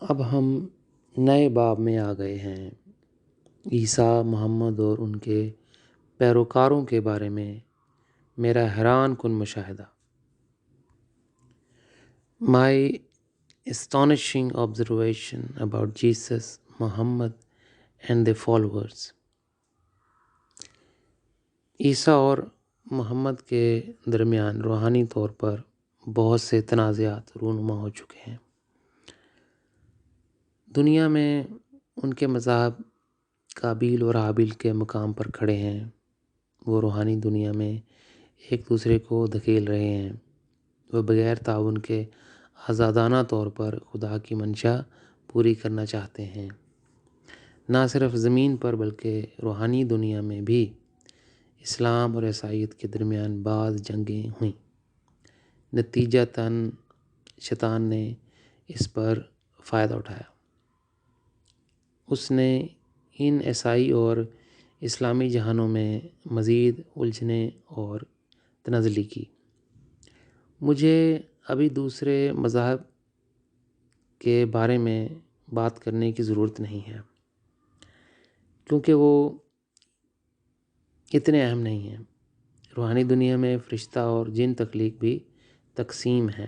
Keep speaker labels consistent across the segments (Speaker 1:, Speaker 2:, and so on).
Speaker 1: اب ہم نئے باب میں آ گئے ہیں۔ عیسیٰ، محمد اور ان کے پیروکاروں کے بارے میں میرا حیران کن مشاہدہ۔ My astonishing observation about Jesus, Muhammad and their followers۔ عیسیٰ اور محمد کے درمیان روحانی طور پر بہت سے تنازعات رونما ہو چکے ہیں۔ دنیا میں ان کے مذاہب قابیل اور حابیل کے مقام پر کھڑے ہیں۔ وہ روحانی دنیا میں ایک دوسرے کو دھکیل رہے ہیں۔ وہ بغیر تعاون کے آزادانہ طور پر خدا کی منشا پوری کرنا چاہتے ہیں۔ نہ صرف زمین پر بلکہ روحانی دنیا میں بھی اسلام اور عیسائیت کے درمیان بعض جنگیں ہوئیں۔ نتیجتاً شیطان نے اس پر فائدہ اٹھایا۔ اس نے ان عیسائی اور اسلامی جہانوں میں مزید الجھنیں اور تنزلی کی۔ مجھے ابھی دوسرے مذاہب کے بارے میں بات کرنے کی ضرورت نہیں ہے، کیونکہ وہ اتنے اہم نہیں ہیں۔ روحانی دنیا میں فرشتہ اور جن تخلیق بھی تقسیم ہیں،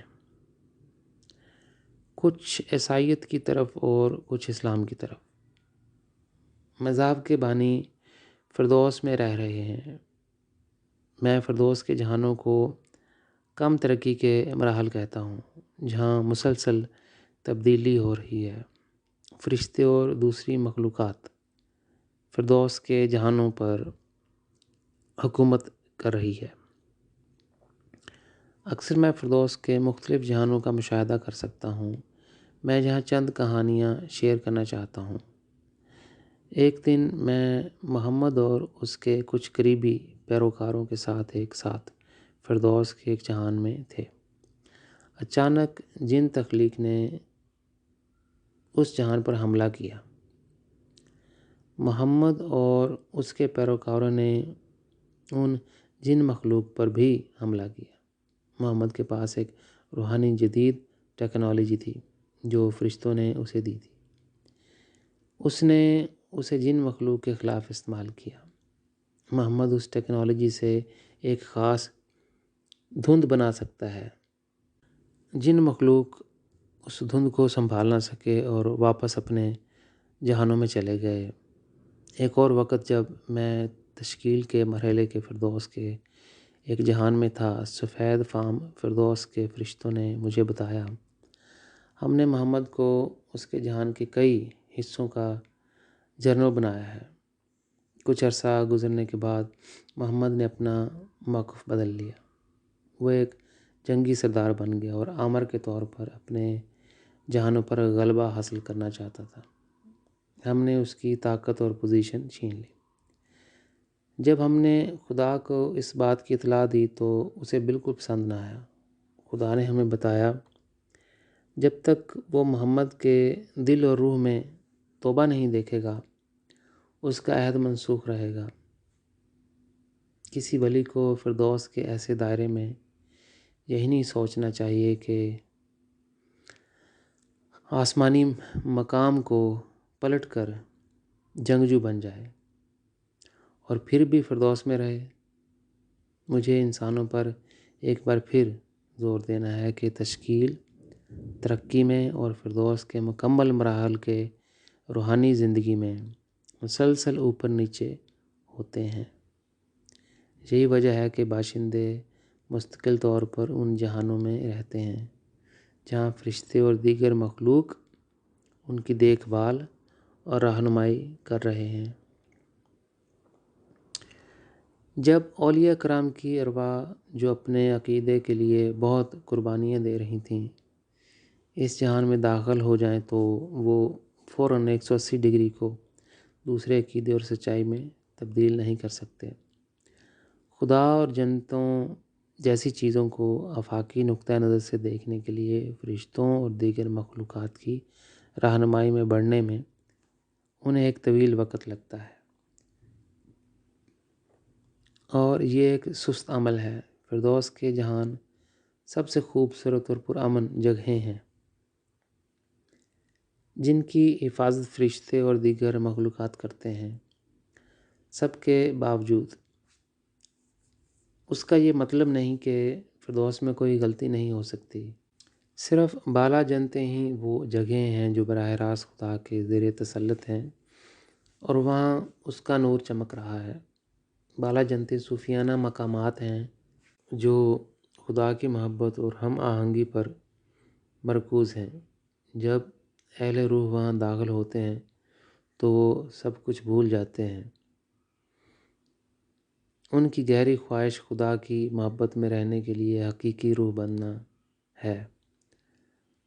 Speaker 1: کچھ عیسائیت کی طرف اور کچھ اسلام کی طرف۔ مذہب کے بانی فردوس میں رہ رہے ہیں۔ میں فردوس کے جہانوں کو کم ترقی کے مراحل کہتا ہوں، جہاں مسلسل تبدیلی ہو رہی ہے۔ فرشتے اور دوسری مخلوقات فردوس کے جہانوں پر حکومت کر رہی ہے۔ اکثر میں فردوس کے مختلف جہانوں کا مشاہدہ کر سکتا ہوں، میں جہاں چند کہانیاں شیئر کرنا چاہتا ہوں۔ ایک دن میں محمد اور اس کے کچھ قریبی پیروکاروں کے ساتھ ایک ساتھ فردوس کے ایک جہان میں تھے۔ اچانک جن تخلیق نے اس جہان پر حملہ کیا۔ محمد اور اس کے پیروکاروں نے ان جن مخلوق پر بھی حملہ کیا۔ محمد کے پاس ایک روحانی جدید ٹیکنالوجی تھی جو فرشتوں نے اسے دی تھی۔ اس نے اسے جن مخلوق کے خلاف استعمال کیا۔ محمد اس ٹیکنالوجی سے ایک خاص دھند بنا سکتا ہے۔ جن مخلوق اس دھند کو سنبھال نہ سکے اور واپس اپنے جہانوں میں چلے گئے۔ ایک اور وقت جب میں تشکیل کے مرحلے کے فردوس کے ایک جہان میں تھا، سفید فام فردوس کے فرشتوں نے مجھے بتایا، ہم نے محمد کو اس کے جہان کے کئی حصوں کا جنرل بنایا ہے۔ کچھ عرصہ گزرنے کے بعد محمد نے اپنا موقف بدل لیا۔ وہ ایک جنگی سردار بن گیا اور آمر کے طور پر اپنے جہانوں پر غلبہ حاصل کرنا چاہتا تھا۔ ہم نے اس کی طاقت اور پوزیشن چھین لی۔ جب ہم نے خدا کو اس بات کی اطلاع دی تو اسے بالکل پسند نہ آیا۔ خدا نے ہمیں بتایا، جب تک وہ محمد کے دل اور روح میں توبہ نہیں دیکھے گا، اس کا عہد منسوخ رہے گا۔ کسی ولی کو فردوس کے ایسے دائرے میں یہی نہیں سوچنا چاہیے کہ آسمانی مقام کو پلٹ کر جنگجو بن جائے اور پھر بھی فردوس میں رہے۔ مجھے انسانوں پر ایک بار پھر زور دینا ہے کہ تشکیل، ترقی میں اور فردوس کے مکمل مراحل کے روحانی زندگی میں مسلسل اوپر نیچے ہوتے ہیں۔ یہی وجہ ہے کہ باشندے مستقل طور پر ان جہانوں میں رہتے ہیں جہاں فرشتے اور دیگر مخلوق ان کی دیکھ بھال اور رہنمائی کر رہے ہیں۔ جب اولیاء کرام کی ارواح جو اپنے عقیدے کے لیے بہت قربانیاں دے رہی تھیں اس جہان میں داخل ہو جائیں تو وہ فوراً 180 ڈگری کو دوسرے عقیدے اور سچائی میں تبدیل نہیں کر سکتے۔ خدا اور جنتوں جیسی چیزوں کو آفاقی نقطہ نظر سے دیکھنے کے لیے فرشتوں اور دیگر مخلوقات کی رہنمائی میں بڑھنے میں انہیں ایک طویل وقت لگتا ہے، اور یہ ایک سست عمل ہے۔ فردوس کے جہان سب سے خوبصورت اور پرامن جگہیں ہیں۔ جن کی حفاظت فرشتے اور دیگر مخلوقات کرتے ہیں۔ سب کے باوجود اس کا یہ مطلب نہیں کہ فردوس میں کوئی غلطی نہیں ہو سکتی۔ صرف بالا جنتیں ہی وہ جگہیں ہیں جو براہ راست خدا کے زیر تسلط ہیں اور وہاں اس کا نور چمک رہا ہے۔ بالا جنتیں صوفیانہ مقامات ہیں جو خدا کی محبت اور ہم آہنگی پر مرکوز ہیں۔ جب اہل روح وہاں داخل ہوتے ہیں تو وہ سب کچھ بھول جاتے ہیں۔ ان کی گہری خواہش خدا کی محبت میں رہنے کے لیے حقیقی روح بننا ہے۔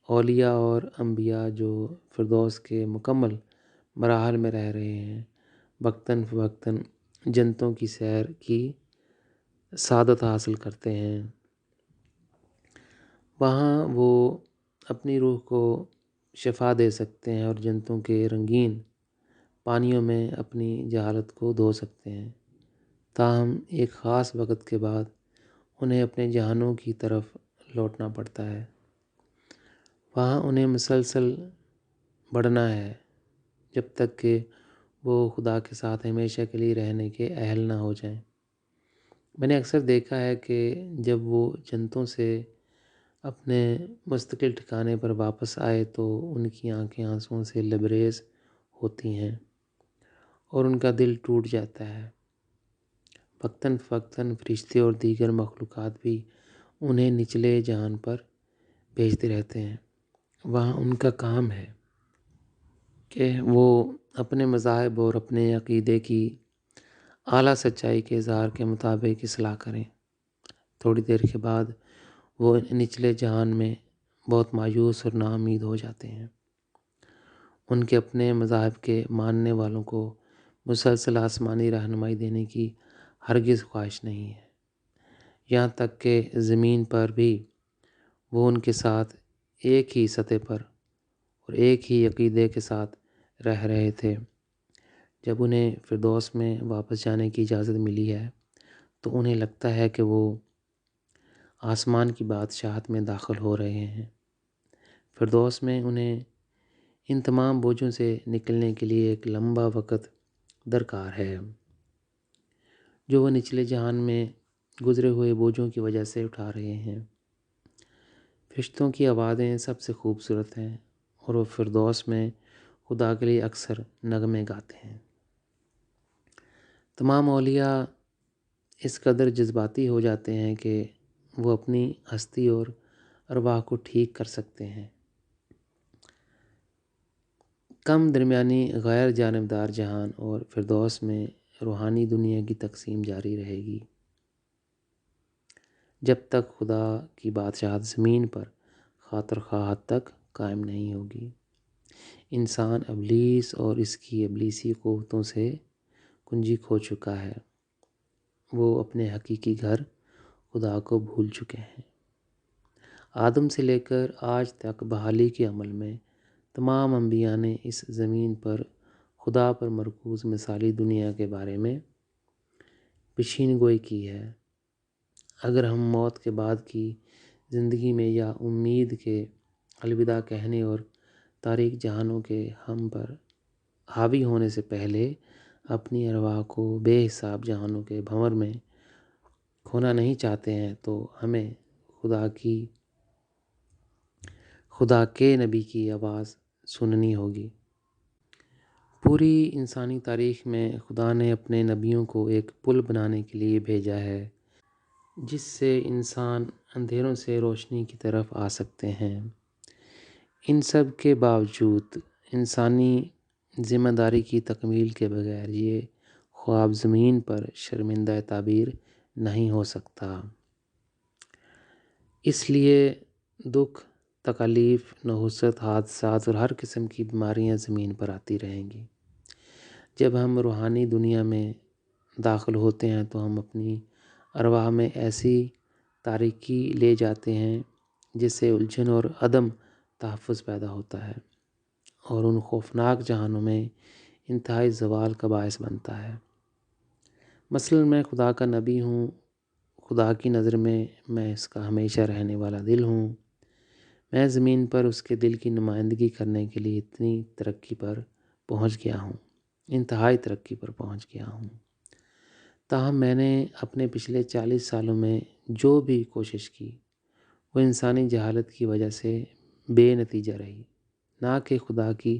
Speaker 1: اولیاء اور انبیاء جو فردوس کے مکمل مراحل میں رہ رہے ہیں، وقتاً فوقتاً جنتوں کی سیر کی سعادت حاصل کرتے ہیں۔ وہاں وہ اپنی روح کو شفا دے سکتے ہیں اور جنتوں کے رنگین پانیوں میں اپنی جہالت کو دھو سکتے ہیں۔ تاہم ایک خاص وقت کے بعد انہیں اپنے جہانوں کی طرف لوٹنا پڑتا ہے۔ وہاں انہیں مسلسل بڑھنا ہے جب تک کہ وہ خدا کے ساتھ ہمیشہ کے لیے رہنے کے اہل نہ ہو جائیں۔ میں نے اکثر دیکھا ہے کہ جب وہ جنتوں سے اپنے مستقل ٹھکانے پر واپس آئے تو ان کی آنکھیں آنسوؤں سے لبریز ہوتی ہیں اور ان کا دل ٹوٹ جاتا ہے۔ وقتاً فوقتاً فرشتے اور دیگر مخلوقات بھی انہیں نچلے جہان پر بھیجتے رہتے ہیں۔ وہاں ان کا کام ہے کہ وہ اپنے مذاہب اور اپنے عقیدے کی اعلیٰ سچائی کے اظہار کے مطابق اصلاح کریں۔ تھوڑی دیر کے بعد وہ نچلے جہان میں بہت مایوس اور نا امید ہو جاتے ہیں۔ ان کے اپنے مذاہب کے ماننے والوں کو مسلسل آسمانی رہنمائی دینے کی ہرگز خواہش نہیں ہے۔ یہاں تک کہ زمین پر بھی وہ ان کے ساتھ ایک ہی سطح پر اور ایک ہی عقیدے کے ساتھ رہ رہے تھے۔ جب انہیں فردوس میں واپس جانے کی اجازت ملی ہے تو انہیں لگتا ہے کہ وہ آسمان کی بادشاہت میں داخل ہو رہے ہیں۔ فردوس میں انہیں ان تمام بوجھوں سے نکلنے کے لیے ایک لمبا وقت درکار ہے جو وہ نچلے جہان میں گزرے ہوئے بوجھوں کی وجہ سے اٹھا رہے ہیں۔ فرشتوں کی آوازیں سب سے خوبصورت ہیں اور وہ فردوس میں خدا کے لیے اکثر نغمے گاتے ہیں۔ تمام اولیاء اس قدر جذباتی ہو جاتے ہیں کہ وہ اپنی ہستی اور ارواح کو ٹھیک کر سکتے ہیں۔ کم درمیانی غیر جانبدار جہان اور فردوس میں روحانی دنیا کی تقسیم جاری رہے گی جب تک خدا کی بادشاہت زمین پر خاطر خواہ حد تک قائم نہیں ہوگی۔ انسان ابلیس اور اس کی ابلیسی قوتوں سے کنجی کھو چکا ہے۔ وہ اپنے حقیقی گھر خدا کو بھول چکے ہیں۔ آدم سے لے کر آج تک بحالی کے عمل میں تمام انبیاء نے اس زمین پر خدا پر مرکوز مثالی دنیا کے بارے میں پیشین گوئی کی ہے۔ اگر ہم موت کے بعد کی زندگی میں یا امید کے الوداع کہنے اور تاریک جہانوں کے ہم پر حاوی ہونے سے پہلے اپنی ارواح کو بے حساب جہانوں کے بھنور میں کھونا نہیں چاہتے ہیں تو ہمیں خدا کے نبی کی آواز سننی ہوگی۔ پوری انسانی تاریخ میں خدا نے اپنے نبیوں کو ایک پل بنانے کے لیے بھیجا ہے جس سے انسان اندھیروں سے روشنی کی طرف آ سکتے ہیں۔ ان سب کے باوجود انسانی ذمہ داری کی تکمیل کے بغیر یہ خواب زمین پر شرمندہ تعبیر نہیں ہو سکتا۔ اس لیے دکھ، تکالیف، نحوست، حادثات اور ہر قسم کی بیماریاں زمین پر آتی رہیں گی۔ جب ہم روحانی دنیا میں داخل ہوتے ہیں تو ہم اپنی ارواح میں ایسی تاریکی لے جاتے ہیں جس سے الجھن اور عدم تحفظ پیدا ہوتا ہے اور ان خوفناک جہانوں میں انتہائی زوال کا باعث بنتا ہے۔ مثلاً میں خدا کا نبی ہوں، خدا کی نظر میں اس کا ہمیشہ رہنے والا دل ہوں، میں زمین پر اس کے دل کی نمائندگی کرنے کے لیے اتنی ترقی پر پہنچ گیا ہوں، انتہائی ترقی پر پہنچ گیا ہوں۔ تاہم میں نے اپنے پچھلے 40 سالوں میں جو بھی کوشش کی وہ انسانی جہالت کی وجہ سے بے نتیجہ رہی، نہ کہ خدا کی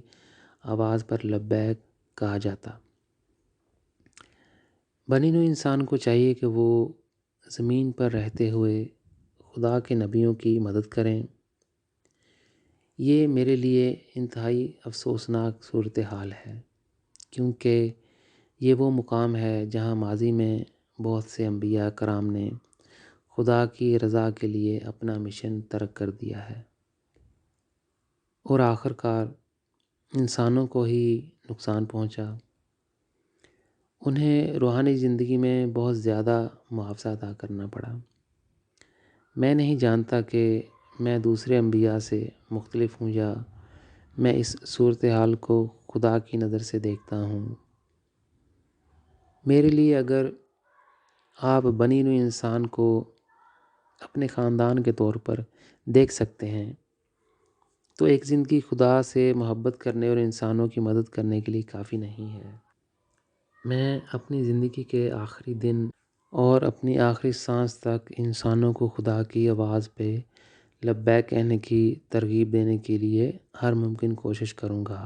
Speaker 1: آواز پر لبیک کہا جاتا۔ بنی نوع انسان کو چاہیے کہ وہ زمین پر رہتے ہوئے خدا کے نبیوں کی مدد کریں۔ یہ میرے لیے انتہائی افسوسناک صورتحال ہے، کیونکہ یہ وہ مقام ہے جہاں ماضی میں بہت سے انبیاء کرام نے خدا کی رضا کے لیے اپنا مشن ترک کر دیا ہے، اور آخر کار انسانوں کو ہی نقصان پہنچا۔ انہیں روحانی زندگی میں بہت زیادہ معاوضہ ادا کرنا پڑا۔ میں نہیں جانتا کہ میں دوسرے انبیاء سے مختلف ہوں یا میں اس صورتحال کو خدا کی نظر سے دیکھتا ہوں۔ میرے لیے اگر آپ بنی نوع انسان کو اپنے خاندان کے طور پر دیکھ سکتے ہیں تو ایک زندگی خدا سے محبت کرنے اور انسانوں کی مدد کرنے کے لیے کافی نہیں ہے۔ میں اپنی زندگی کے آخری دن اور اپنی آخری سانس تک انسانوں کو خدا کی آواز پہ لبیک کہنے کی ترغیب دینے کے لیے ہر ممکن کوشش کروں گا۔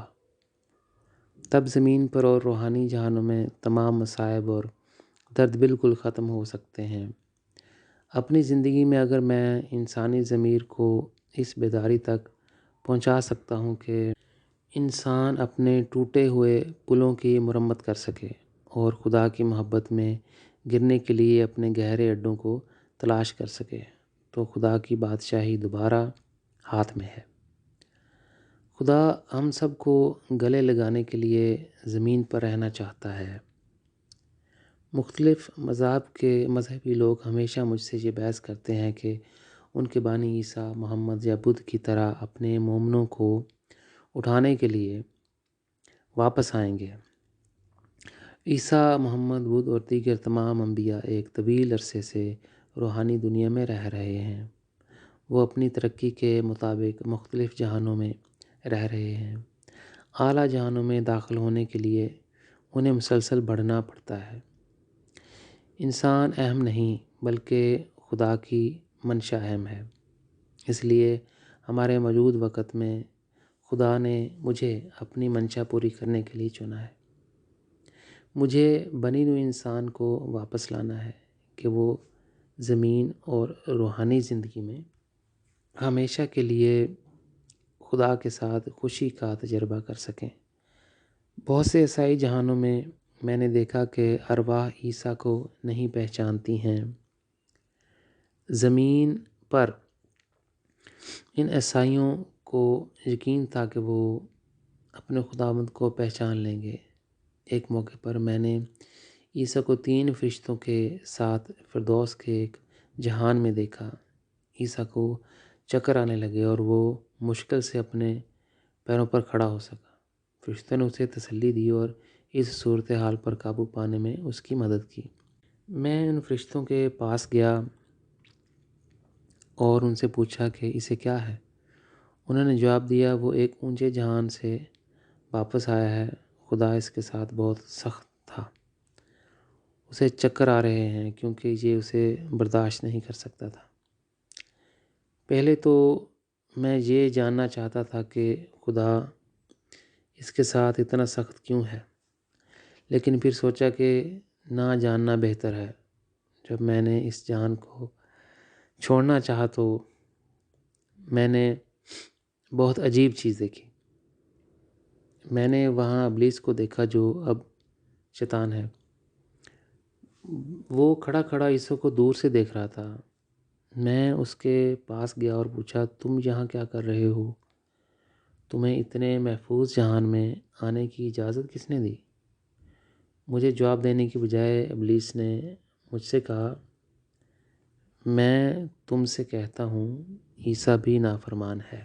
Speaker 1: تب زمین پر اور روحانی جہانوں میں تمام مصائب اور درد بالکل ختم ہو سکتے ہیں۔ اپنی زندگی میں اگر میں انسانی ضمیر کو اس بیداری تک پہنچا سکتا ہوں کہ انسان اپنے ٹوٹے ہوئے پلوں کی مرمت کر سکے اور خدا کی محبت میں گرنے کے لیے اپنے گہرے اڈوں کو تلاش کر سکے، تو خدا کی بادشاہی دوبارہ ہاتھ میں ہے۔ خدا ہم سب کو گلے لگانے کے لیے زمین پر رہنا چاہتا ہے۔ مختلف مذاہب کے مذہبی لوگ ہمیشہ مجھ سے یہ بحث کرتے ہیں کہ ان کے بانی عیسیٰ، محمد یا بدھ کی طرح اپنے مومنوں کو اٹھانے کے لیے واپس آئیں گے۔ عیسیٰ، محمد، بدھ اور دیگر تمام انبیاء ایک طویل عرصے سے روحانی دنیا میں رہ رہے ہیں۔ وہ اپنی ترقی کے مطابق مختلف جہانوں میں رہ رہے ہیں۔ اعلیٰ جہانوں میں داخل ہونے کے لیے انہیں مسلسل بڑھنا پڑتا ہے۔ انسان اہم نہیں بلکہ خدا کی منشا اہم ہے۔ اس لیے ہمارے موجود وقت میں خدا نے مجھے اپنی منشا پوری کرنے کے لیے چنا ہے۔ مجھے بنی نوع انسان کو واپس لانا ہے کہ وہ زمین اور روحانی زندگی میں ہمیشہ کے لیے خدا کے ساتھ خوشی کا تجربہ کر سکیں۔ بہت سے عیسائی جہانوں میں نے دیکھا کہ ارواح عیسیٰ کو نہیں پہچانتی ہیں۔ زمین پر ان عیسائیوں کو یقین تھا کہ وہ اپنے خداوند کو پہچان لیں گے۔ ایک موقع پر میں نے عیسیٰ کو 3 فرشتوں کے ساتھ فردوس کے ایک جہان میں دیکھا۔ عیسیٰ کو چکر آنے لگے اور وہ مشکل سے اپنے پیروں پر کھڑا ہو سکا۔ فرشتوں نے اسے تسلی دی اور اس صورتحال پر قابو پانے میں اس کی مدد کی۔ میں ان فرشتوں کے پاس گیا اور ان سے پوچھا کہ اسے کیا ہے۔ انہوں نے جواب دیا، وہ ایک اونچے جہان سے واپس آیا ہے۔ خدا اس کے ساتھ بہت سخت تھا۔ اسے چکر آ رہے ہیں کیونکہ یہ اسے برداشت نہیں کر سکتا تھا۔ پہلے تو میں یہ جاننا چاہتا تھا کہ خدا اس کے ساتھ اتنا سخت کیوں ہے، لیکن پھر سوچا کہ نہ جاننا بہتر ہے۔ جب میں نے اس جہان کو چھوڑنا چاہا تو میں نے بہت عجیب چیز دیکھی۔ میں نے وہاں ابلیس کو دیکھا جو اب شیطان ہے۔ وہ کھڑا کھڑا عیسیٰ کو دور سے دیکھ رہا تھا۔ میں اس کے پاس گیا اور پوچھا، تم یہاں کیا کر رہے ہو؟ تمہیں اتنے محفوظ جہان میں آنے کی اجازت کس نے دی؟ مجھے جواب دینے کی بجائے ابلیس نے مجھ سے کہا، میں تم سے کہتا ہوں عیسیٰ بھی نافرمان ہے۔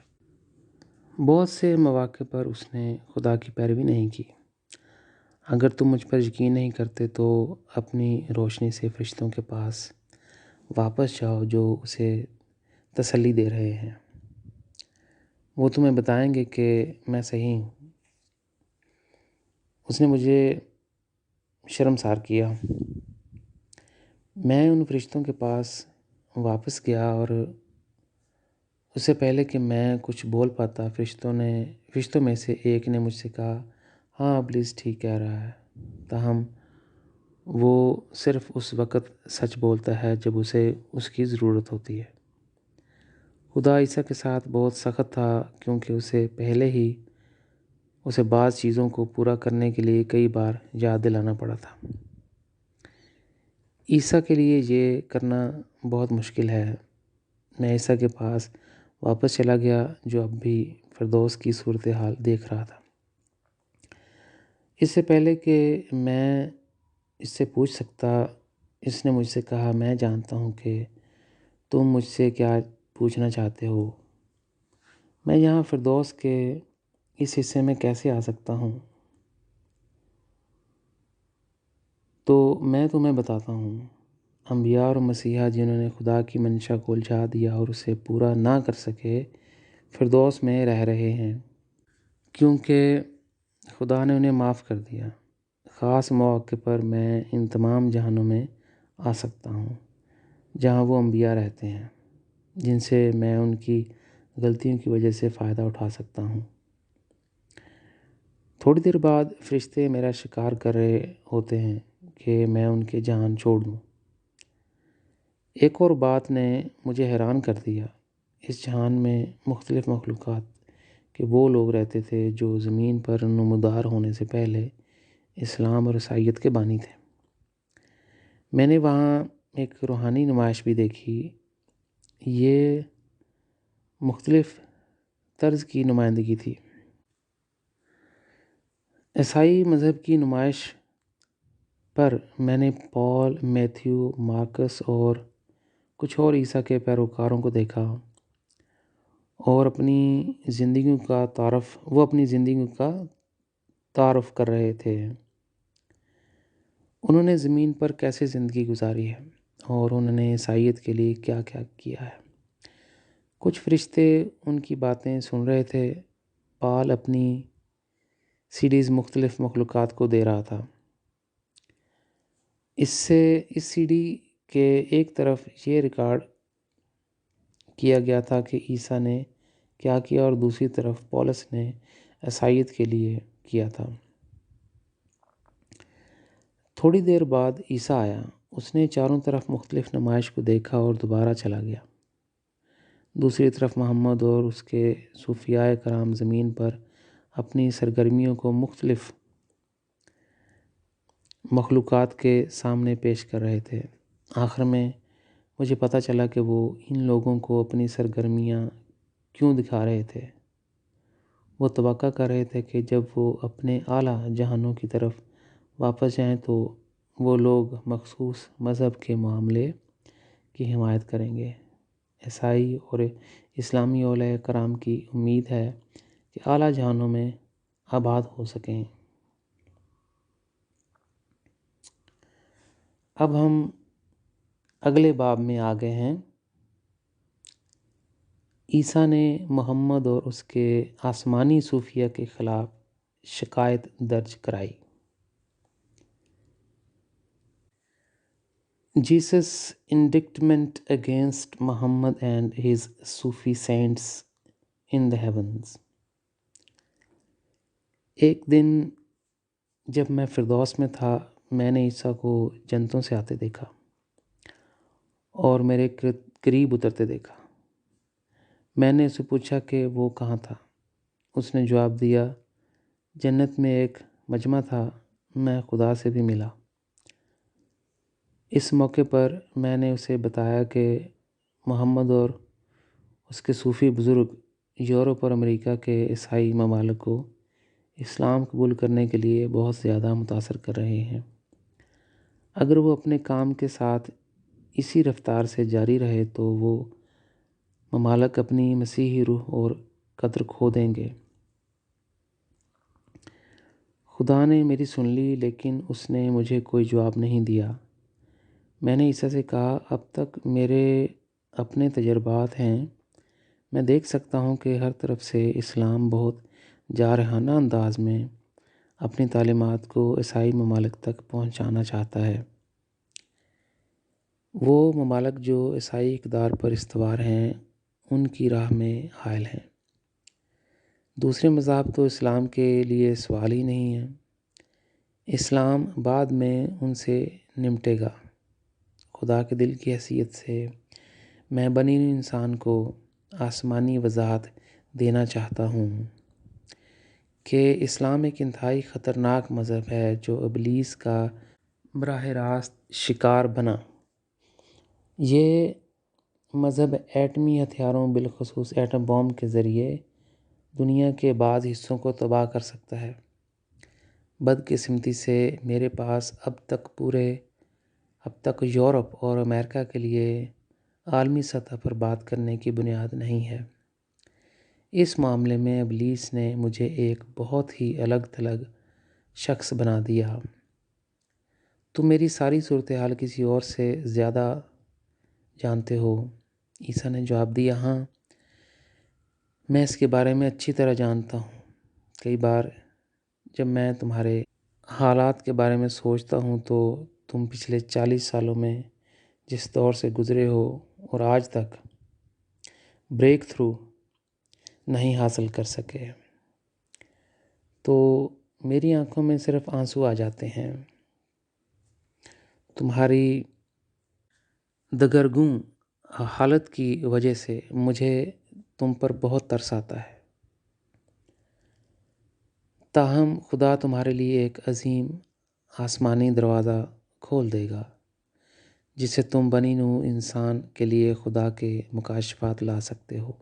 Speaker 1: بہت سے مواقع پر اس نے خدا کی پیروی نہیں کی۔ اگر تم مجھ پر یقین نہیں کرتے تو اپنی روشنی سے فرشتوں کے پاس واپس جاؤ جو اسے تسلی دے رہے ہیں۔ وہ تمہیں بتائیں گے کہ میں صحیح ہوں۔ اس نے مجھے شرمسار کیا۔ میں ان فرشتوں کے پاس واپس گیا اور اس سے پہلے کہ میں کچھ بول پاتا فرشتوں میں سے ایک نے مجھ سے کہا، ہاں ابلیس ٹھیک کہہ رہا ہے، تاہم وہ صرف اس وقت سچ بولتا ہے جب اسے اس کی ضرورت ہوتی ہے۔ خدا عیسیٰ کے ساتھ بہت سخت تھا کیونکہ اسے پہلے ہی اسے بعض چیزوں کو پورا کرنے کے لیے کئی بار یاد دلانا پڑا تھا۔ عیسیٰ کے لیے یہ کرنا بہت مشکل ہے۔ میں عیسیٰ کے پاس واپس چلا گیا جو اب بھی فردوس کی صورتحال دیکھ رہا تھا۔ اس سے پہلے کہ میں اس سے پوچھ سکتا، اس نے مجھ سے کہا، میں جانتا ہوں کہ تم مجھ سے کیا پوچھنا چاہتے ہو۔ میں یہاں فردوس کے اس حصے میں کیسے آ سکتا ہوں؟ تو میں تمہیں بتاتا ہوں، انبیاء اور مسیحا جنہوں نے خدا کی منشا کو الجھا دیا اور اسے پورا نہ کر سکے، فردوس میں رہ رہے ہیں کیونکہ خدا نے انہیں معاف کر دیا۔ خاص مواقع پر میں ان تمام جہانوں میں آ سکتا ہوں جہاں وہ انبیاء رہتے ہیں، جن سے میں ان کی غلطیوں کی وجہ سے فائدہ اٹھا سکتا ہوں۔ تھوڑی دیر بعد فرشتے میرا شکار کر رہے ہوتے ہیں کہ میں ان کے جہان چھوڑ دوں۔ ایک اور بات نے مجھے حیران کر دیا۔ اس جہان میں مختلف مخلوقات کے وہ لوگ رہتے تھے جو زمین پر نمودار ہونے سے پہلے اسلام اور عیسائیت کے بانی تھے۔ میں نے وہاں ایک روحانی نمائش بھی دیکھی۔ یہ مختلف طرز کی نمائندگی تھی۔ عیسائی مذہب کی نمائش پر میں نے پال، میتھیو، مارکس اور کچھ اور عیسیٰ کے پیروکاروں کو دیکھا اور وہ اپنی زندگیوں کا تعارف کر رہے تھے۔ انہوں نے زمین پر کیسے زندگی گزاری ہے اور انہوں نے عیسائیت کے لیے کیا کیا کیا ہے۔ کچھ فرشتے ان کی باتیں سن رہے تھے۔ پال اپنی سیڈیز مختلف مخلوقات کو دے رہا تھا۔ اس سی ڈی کے ایک طرف یہ ریکارڈ کیا گیا تھا کہ عیسیٰ نے کیا کیا اور دوسری طرف پولس نے عیسائیت کے لیے کیا تھا۔ تھوڑی دیر بعد عیسیٰ آیا۔ اس نے چاروں طرف مختلف نمائش کو دیکھا اور دوبارہ چلا گیا۔ دوسری طرف محمد اور اس کے صوفیاء کرام زمین پر اپنی سرگرمیوں کو مختلف مخلوقات کے سامنے پیش کر رہے تھے۔ آخر میں مجھے پتہ چلا کہ وہ ان لوگوں کو اپنی سرگرمیاں کیوں دکھا رہے تھے۔ وہ توقع کر رہے تھے کہ جب وہ اپنے اعلیٰ جہانوں کی طرف واپس جائیں تو وہ لوگ مخصوص مذہب کے معاملے کی حمایت کریں گے۔ عیسائی اور اسلامی اولیاء کرام کی امید ہے کہ اعلیٰ جہانوں میں آباد ہو سکیں۔ اب ہم اگلے باب میں آ گئے ہیں۔ عیسیٰ نے محمد اور اس کے آسمانی صوفیہ کے خلاف شکایت درج کرائی۔ Jesus' indictment against Muhammad and his Sufi saints in the heavens۔ ایک دن جب میں فردوس میں تھا، میں نے عیسیٰ کو جنتوں سے آتے دیکھا اور میرے قریب اترتے دیکھا۔ میں نے اسے پوچھا کہ وہ کہاں تھا۔ اس نے جواب دیا، جنت میں ایک مجمع تھا، میں خدا سے بھی ملا۔ اس موقع پر میں نے اسے بتایا کہ محمد اور اس کے صوفی بزرگ یورپ اور امریکہ کے عیسائی ممالک کو اسلام قبول کرنے کے لیے بہت زیادہ متاثر کر رہے ہیں۔ اگر وہ اپنے کام کے ساتھ اسی رفتار سے جاری رہے تو وہ ممالک اپنی مسیحی روح اور قدر کھو دیں گے۔ خدا نے میری سن لی لیکن اس نے مجھے کوئی جواب نہیں دیا۔ میں نے عیسیٰ سے کہا، اب تک میرے اپنے تجربات ہیں، میں دیکھ سکتا ہوں کہ ہر طرف سے اسلام بہت جارحانہ انداز میں اپنی تعلیمات کو عیسائی ممالک تک پہنچانا چاہتا ہے۔ وہ ممالک جو عیسائی اقدار پر استوار ہیں ان کی راہ میں حائل ہیں۔ دوسرے مذاہب تو اسلام کے لیے سوال ہی نہیں ہے۔ اسلام بعد میں ان سے نمٹے گا۔ خدا کے دل کی حیثیت سے میں بنی ہوئی انسان کو آسمانی وضاحت دینا چاہتا ہوں کہ اسلام ایک انتہائی خطرناک مذہب ہے جو ابلیس کا براہ راست شکار بنا۔ یہ مذہب ایٹمی ہتھیاروں بالخصوص ایٹم بم کے ذریعے دنیا کے بعض حصوں کو تباہ کر سکتا ہے۔ بدقسمتی سے میرے پاس اب تک یورپ اور امریکہ کے لیے عالمی سطح پر بات کرنے کی بنیاد نہیں ہے۔ اس معاملے میں ابلیس نے مجھے ایک بہت ہی الگ تھلگ شخص بنا دیا۔ تم میری ساری صورتحال کسی اور سے زیادہ جانتے ہو۔ عیسیٰ نے جواب دیا، ہاں، میں اس کے بارے میں اچھی طرح جانتا ہوں۔ کئی بار جب میں تمہارے حالات کے بارے میں سوچتا ہوں تو تم پچھلے 40 سالوں میں جس دور سے گزرے ہو اور آج تک بریک تھرو نہیں حاصل کر سکے تو میری آنکھوں میں صرف آنسو آ جاتے ہیں۔ تمہاری دگرگوں حالت کی وجہ سے مجھے تم پر بہت ترس آتا ہے۔ تاہم خدا تمہارے لیے ایک عظیم آسمانی دروازہ کھول دے گا جس سے تم بنی نوع انسان کے لیے خدا کے مکاشفات لا سکتے ہو۔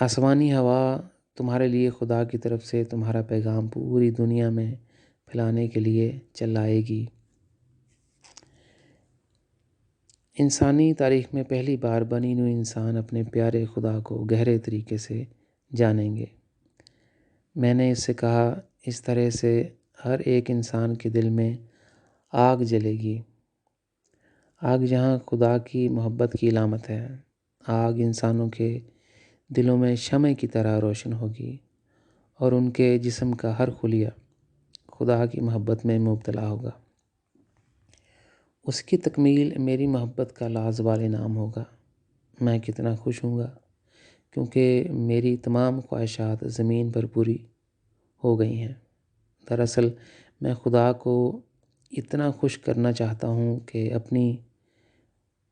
Speaker 1: آسمانی ہوا تمہارے لیے خدا کی طرف سے تمہارا پیغام پوری دنیا میں پھیلانے کے لیے چلائے گی۔ انسانی تاریخ میں پہلی بار بنی نوع انسان اپنے پیارے خدا کو گہرے طریقے سے جانیں گے۔ میں نے اس سے کہا، اس طرح سے ہر ایک انسان کے دل میں آگ جلے گی۔ آگ جہاں خدا کی محبت کی علامت ہے۔ آگ انسانوں کے دلوں میں شمع کی طرح روشن ہوگی اور ان کے جسم کا ہر خلیہ خدا کی محبت میں مبتلا ہوگا۔ اس کی تکمیل میری محبت کا لازوال انعام ہوگا۔ میں کتنا خوش ہوں گا کیونکہ میری تمام خواہشات زمین پر پوری ہو گئی ہیں۔ دراصل میں خدا کو اتنا خوش کرنا چاہتا ہوں کہ اپنی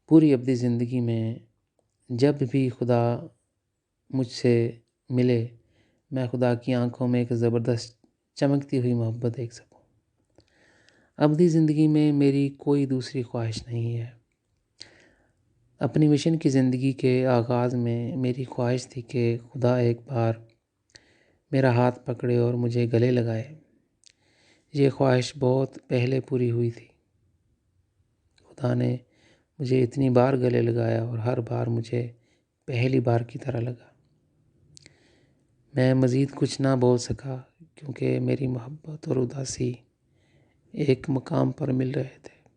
Speaker 1: پوری ابدی زندگی میں جب بھی خدا مجھ سے ملے میں خدا کی آنکھوں میں ایک زبردست چمکتی ہوئی محبت دیکھ سکوں۔ ابدی زندگی میں میری کوئی دوسری خواہش نہیں ہے۔ اپنی مشن کی زندگی کے آغاز میں میری خواہش تھی کہ خدا ایک بار میرا ہاتھ پکڑے اور مجھے گلے لگائے۔ یہ خواہش بہت پہلے پوری ہوئی تھی۔ خدا نے مجھے اتنی بار گلے لگایا اور ہر بار مجھے پہلی بار کی طرح لگا۔ میں مزید کچھ نہ بول سکا کیونکہ میری محبت اور اداسی ایک مقام پر مل رہے تھے۔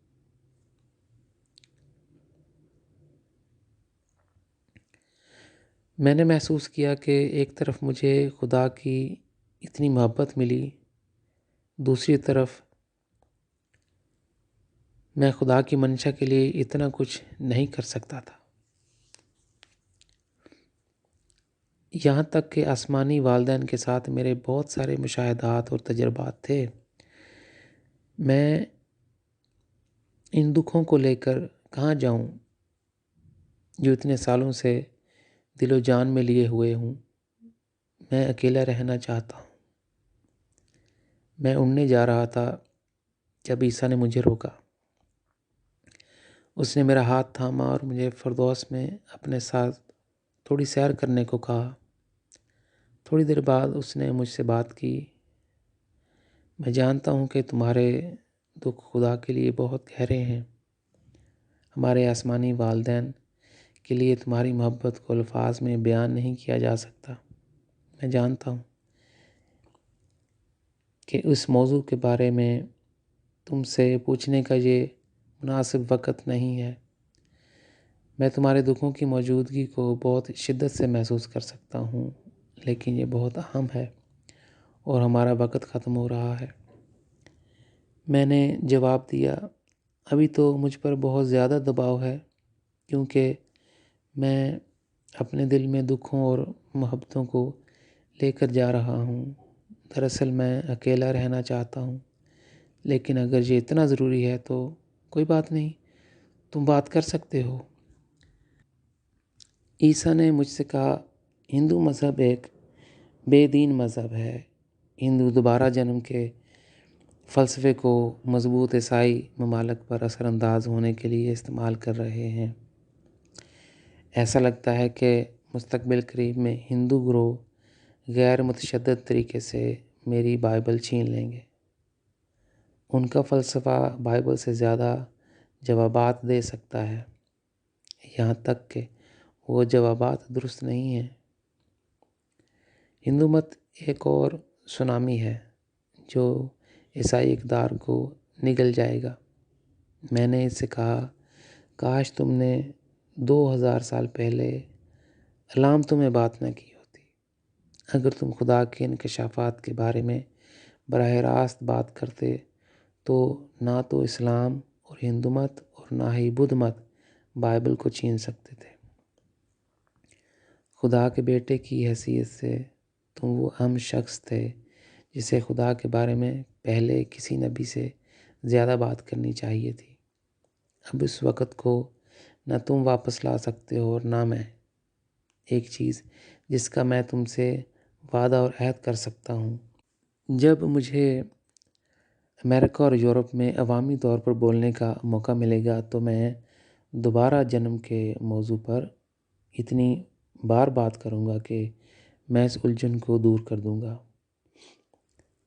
Speaker 1: میں نے محسوس کیا کہ ایک طرف مجھے خدا کی اتنی محبت ملی، دوسری طرف میں خدا کی منشا کے لیے اتنا کچھ نہیں کر سکتا تھا۔ یہاں تک کہ آسمانی والدین کے ساتھ میرے بہت سارے مشاہدات اور تجربات تھے۔ میں ان دکھوں کو لے کر کہاں جاؤں جو اتنے سالوں سے دل و جان میں لیے ہوئے ہوں۔ میں اکیلا رہنا چاہتا ہوں۔ میں اڑنے جا رہا تھا جب عیسیٰ نے مجھے روکا۔ اس نے میرا ہاتھ تھاما اور مجھے فردوس میں اپنے ساتھ تھوڑی سیر کرنے کو کہا۔ تھوڑی دیر بعد اس نے مجھ سے بات کی، میں جانتا ہوں کہ تمہارے دکھ خدا کے لیے بہت گہرے ہیں۔ ہمارے آسمانی والدین کے لیے تمہاری محبت کو الفاظ میں بیان نہیں کیا جا سکتا۔ میں جانتا ہوں کہ اس موضوع کے بارے میں تم سے پوچھنے کا یہ مناسب وقت نہیں ہے۔ میں تمہارے دکھوں کی موجودگی کو بہت شدت سے محسوس کر سکتا ہوں، لیکن یہ بہت اہم ہے اور ہمارا وقت ختم ہو رہا ہے۔ میں نے جواب دیا، ابھی تو مجھ پر بہت زیادہ دباؤ ہے، کیونکہ میں اپنے دل میں دکھوں اور محبتوں کو لے کر جا رہا ہوں۔ دراصل میں اکیلا رہنا چاہتا ہوں، لیکن اگر یہ اتنا ضروری ہے تو کوئی بات نہیں، تم بات کر سکتے ہو۔ عیسیٰ نے مجھ سے کہا، ہندو مذہب ایک بے دین مذہب ہے۔ ہندو دوبارہ جنم کے فلسفے کو مضبوط عیسائی ممالک پر اثر انداز ہونے کے لیے استعمال کر رہے ہیں۔ ایسا لگتا ہے کہ مستقبل قریب میں ہندو گروہ غیر متشدد طریقے سے میری بائبل چھین لیں گے۔ ان کا فلسفہ بائبل سے زیادہ جوابات دے سکتا ہے، یہاں تک کہ وہ جوابات درست نہیں ہیں۔ ہندو مت ایک اور سونامی ہے جو عیسائی اقدار کو نگل جائے گا۔ میں نے اس سے کہا، کاش تم نے 2000 سال پہلے علامتوں میں بات نہ کی ہوتی۔ اگر تم خدا کے انکشافات کے بارے میں براہ راست بات کرتے تو نہ تو اسلام اور ہندو مت اور نہ ہی بدھ مت بائبل کو چھین سکتے تھے۔ خدا کے بیٹے کی حیثیت سے تم وہ اہم شخص تھے جسے خدا کے بارے میں پہلے کسی نبی سے زیادہ بات کرنی چاہیے تھی۔ اب اس وقت کو نہ تم واپس لا سکتے ہو اور نہ میں۔ ایک چیز جس کا میں تم سے وعدہ اور عہد کر سکتا ہوں، جب مجھے امریکہ اور یورپ میں عوامی طور پر بولنے کا موقع ملے گا تو میں دوبارہ جنم کے موضوع پر اتنی بار بات کروں گا کہ میں اس الجھن کو دور کر دوں گا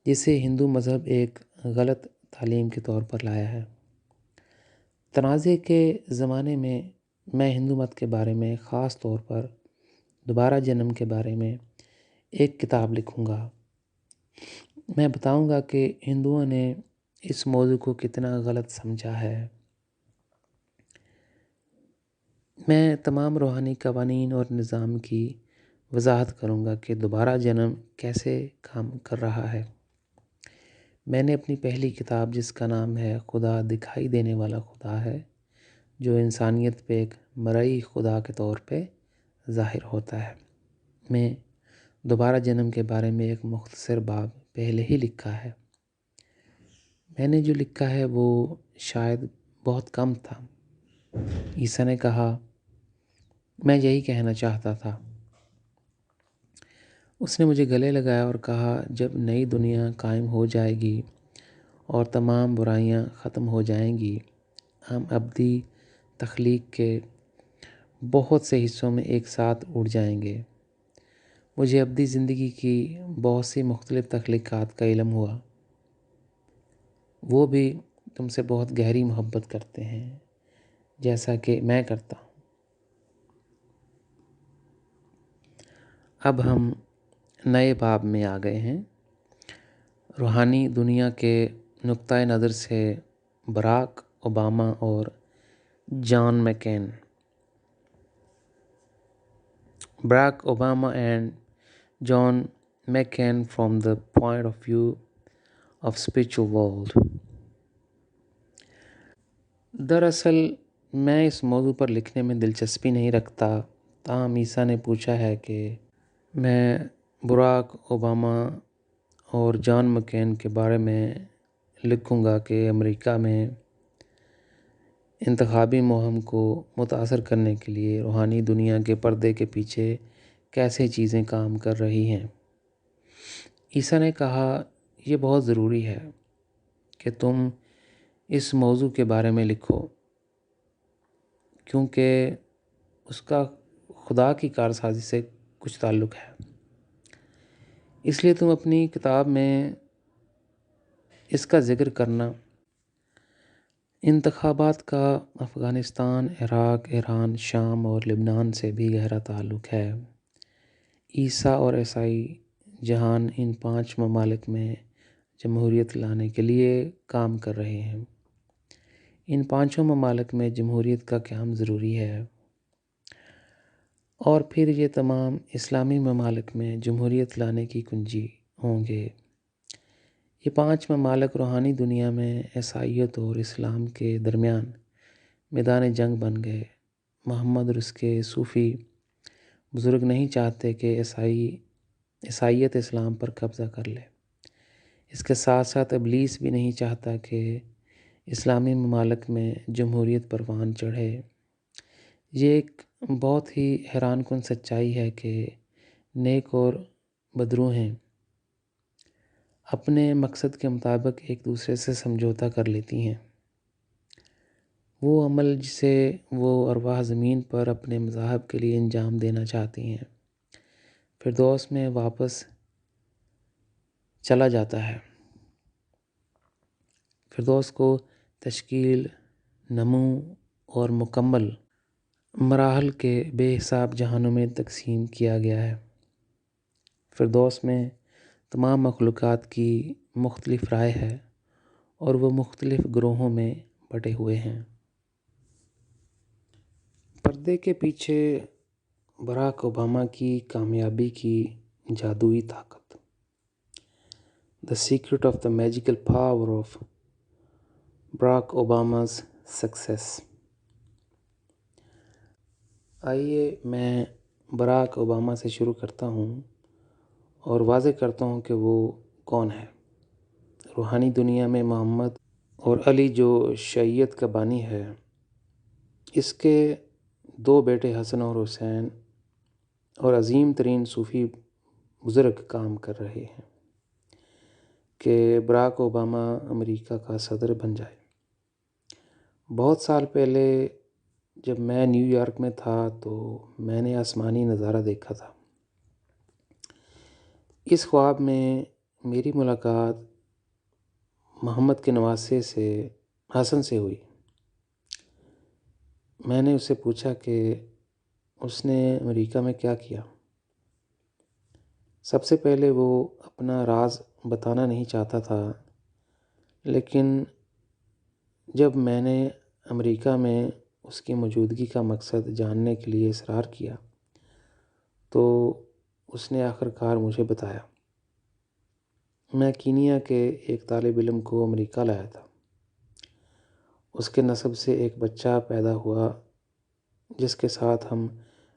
Speaker 1: جسے ہندو مذہب ایک غلط تعلیم کے طور پر لایا ہے۔ تنازع کے زمانے میں میں ہندو مت کے بارے میں، خاص طور پر دوبارہ جنم کے بارے میں ایک کتاب لکھوں گا۔ میں بتاؤں گا کہ ہندوؤں نے اس موضوع کو کتنا غلط سمجھا ہے۔ میں تمام روحانی قوانین اور نظام کی وضاحت کروں گا کہ دوبارہ جنم کیسے کام کر رہا ہے۔ میں نے اپنی پہلی کتاب، جس کا نام ہے خدا دکھائی دینے والا خدا ہے، جو انسانیت پہ ایک مرئی خدا کے طور پہ ظاہر ہوتا ہے، میں دوبارہ جنم کے بارے میں ایک مختصر باب پہلے ہی لکھا ہے۔ میں نے جو لکھا ہے وہ شاید بہت کم تھا۔ عیسیٰ نے کہا، میں یہی کہنا چاہتا تھا۔ اس نے مجھے گلے لگایا اور کہا، جب نئی دنیا قائم ہو جائے گی اور تمام برائیاں ختم ہو جائیں گی، ہم ابدی تخلیق کے بہت سے حصوں میں ایک ساتھ اڑ جائیں گے۔ مجھے ابدی زندگی کی بہت سی مختلف تخلیقات کا علم ہوا، وہ بھی تم سے بہت گہری محبت کرتے ہیں جیسا کہ میں کرتا ہوں۔ اب ہم نئے باب میں آ گئے ہیں۔ روحانی دنیا کے نقطۂ نظر سے براک اوباما اور John McCain. Barack Obama and John McCain from the point of view of spiritual world۔ دراصل میں اس موضوع پر لکھنے میں دلچسپی نہیں رکھتا، تاہم عیسیٰ نے پوچھا ہے کہ میں براک اوباما اور جان مکین کے بارے میں لکھوں گا کہ امریکہ میں انتخابی مہم کو متاثر کرنے کے لیے روحانی دنیا کے پردے کے پیچھے کیسے چیزیں کام کر رہی ہیں۔ عیسیٰ نے کہا، یہ بہت ضروری ہے کہ تم اس موضوع کے بارے میں لکھو، کیونکہ اس کا خدا کی کارسازی سے کچھ تعلق ہے۔ اس لیے تم اپنی کتاب میں اس کا ذکر کرنا۔ انتخابات کا افغانستان، عراق، ایران، شام اور لبنان سے بھی گہرا تعلق ہے۔ عیسیٰ اور عیسائی جہان ان 5 ممالک میں جمہوریت لانے کے لیے کام کر رہے ہیں۔ ان 5 ممالک میں جمہوریت کا قیام ضروری ہے۔ اور پھر یہ تمام اسلامی ممالک میں جمہوریت لانے کی کنجی ہوں گے۔ یہ 5 ممالک روحانی دنیا میں عیسائیت اور اسلام کے درمیان میدان جنگ بن گئے۔ محمد اور اس کے صوفی بزرگ نہیں چاہتے کہ عیسائیت اسلام پر قبضہ کر لے۔ اس کے ساتھ ساتھ ابلیس بھی نہیں چاہتا کہ اسلامی ممالک میں جمہوریت پروان چڑھے۔ یہ ایک بہت ہی حیران کن سچائی ہے کہ نیک اور بدروحیں اپنے مقصد کے مطابق ایک دوسرے سے سمجھوتا کر لیتی ہیں۔ وہ عمل جسے وہ ارواح زمین پر اپنے مذاہب کے لیے انجام دینا چاہتی ہیں، فردوس میں واپس چلا جاتا ہے۔ فردوس کو تشکیل، نمو اور مکمل مراحل کے بے حساب جہانوں میں تقسیم کیا گیا ہے۔ فردوس میں تمام مخلوقات کی مختلف رائے ہے اور وہ مختلف گروہوں میں بٹے ہوئے ہیں۔ پردے کے پیچھے براک اوباما کی کامیابی کی جادوئی طاقت۔ The secret of the magical power of Barack Obama's success۔ آئیے میں براک اوباما سے شروع کرتا ہوں اور واضح کرتا ہوں کہ وہ کون ہے۔ روحانی دنیا میں محمد اور علی جو شیعیت کا بانی ہے، اس کے 2 بیٹے حسن اور حسین اور عظیم ترین صوفی بزرگ کام کر رہے ہیں کہ براک اوباما امریکہ کا صدر بن جائے۔ بہت سال پہلے جب میں نیو یارک میں تھا تو میں نے آسمانی نظارہ دیکھا تھا۔ اس خواب میں میری ملاقات محمد کے نواسے حسن سے ہوئی۔ میں نے اس سے پوچھا کہ اس نے امریکہ میں کیا کیا۔ سب سے پہلے وہ اپنا راز بتانا نہیں چاہتا تھا، لیکن جب میں نے امریکہ میں اس کی موجودگی کا مقصد جاننے کے لیے اصرار کیا تو اس نے آخرکار مجھے بتایا۔ میں کینیا کے ایک طالب علم کو امریکہ لایا تھا۔ اس کے نسب سے ایک بچہ پیدا ہوا جس کے ساتھ ہم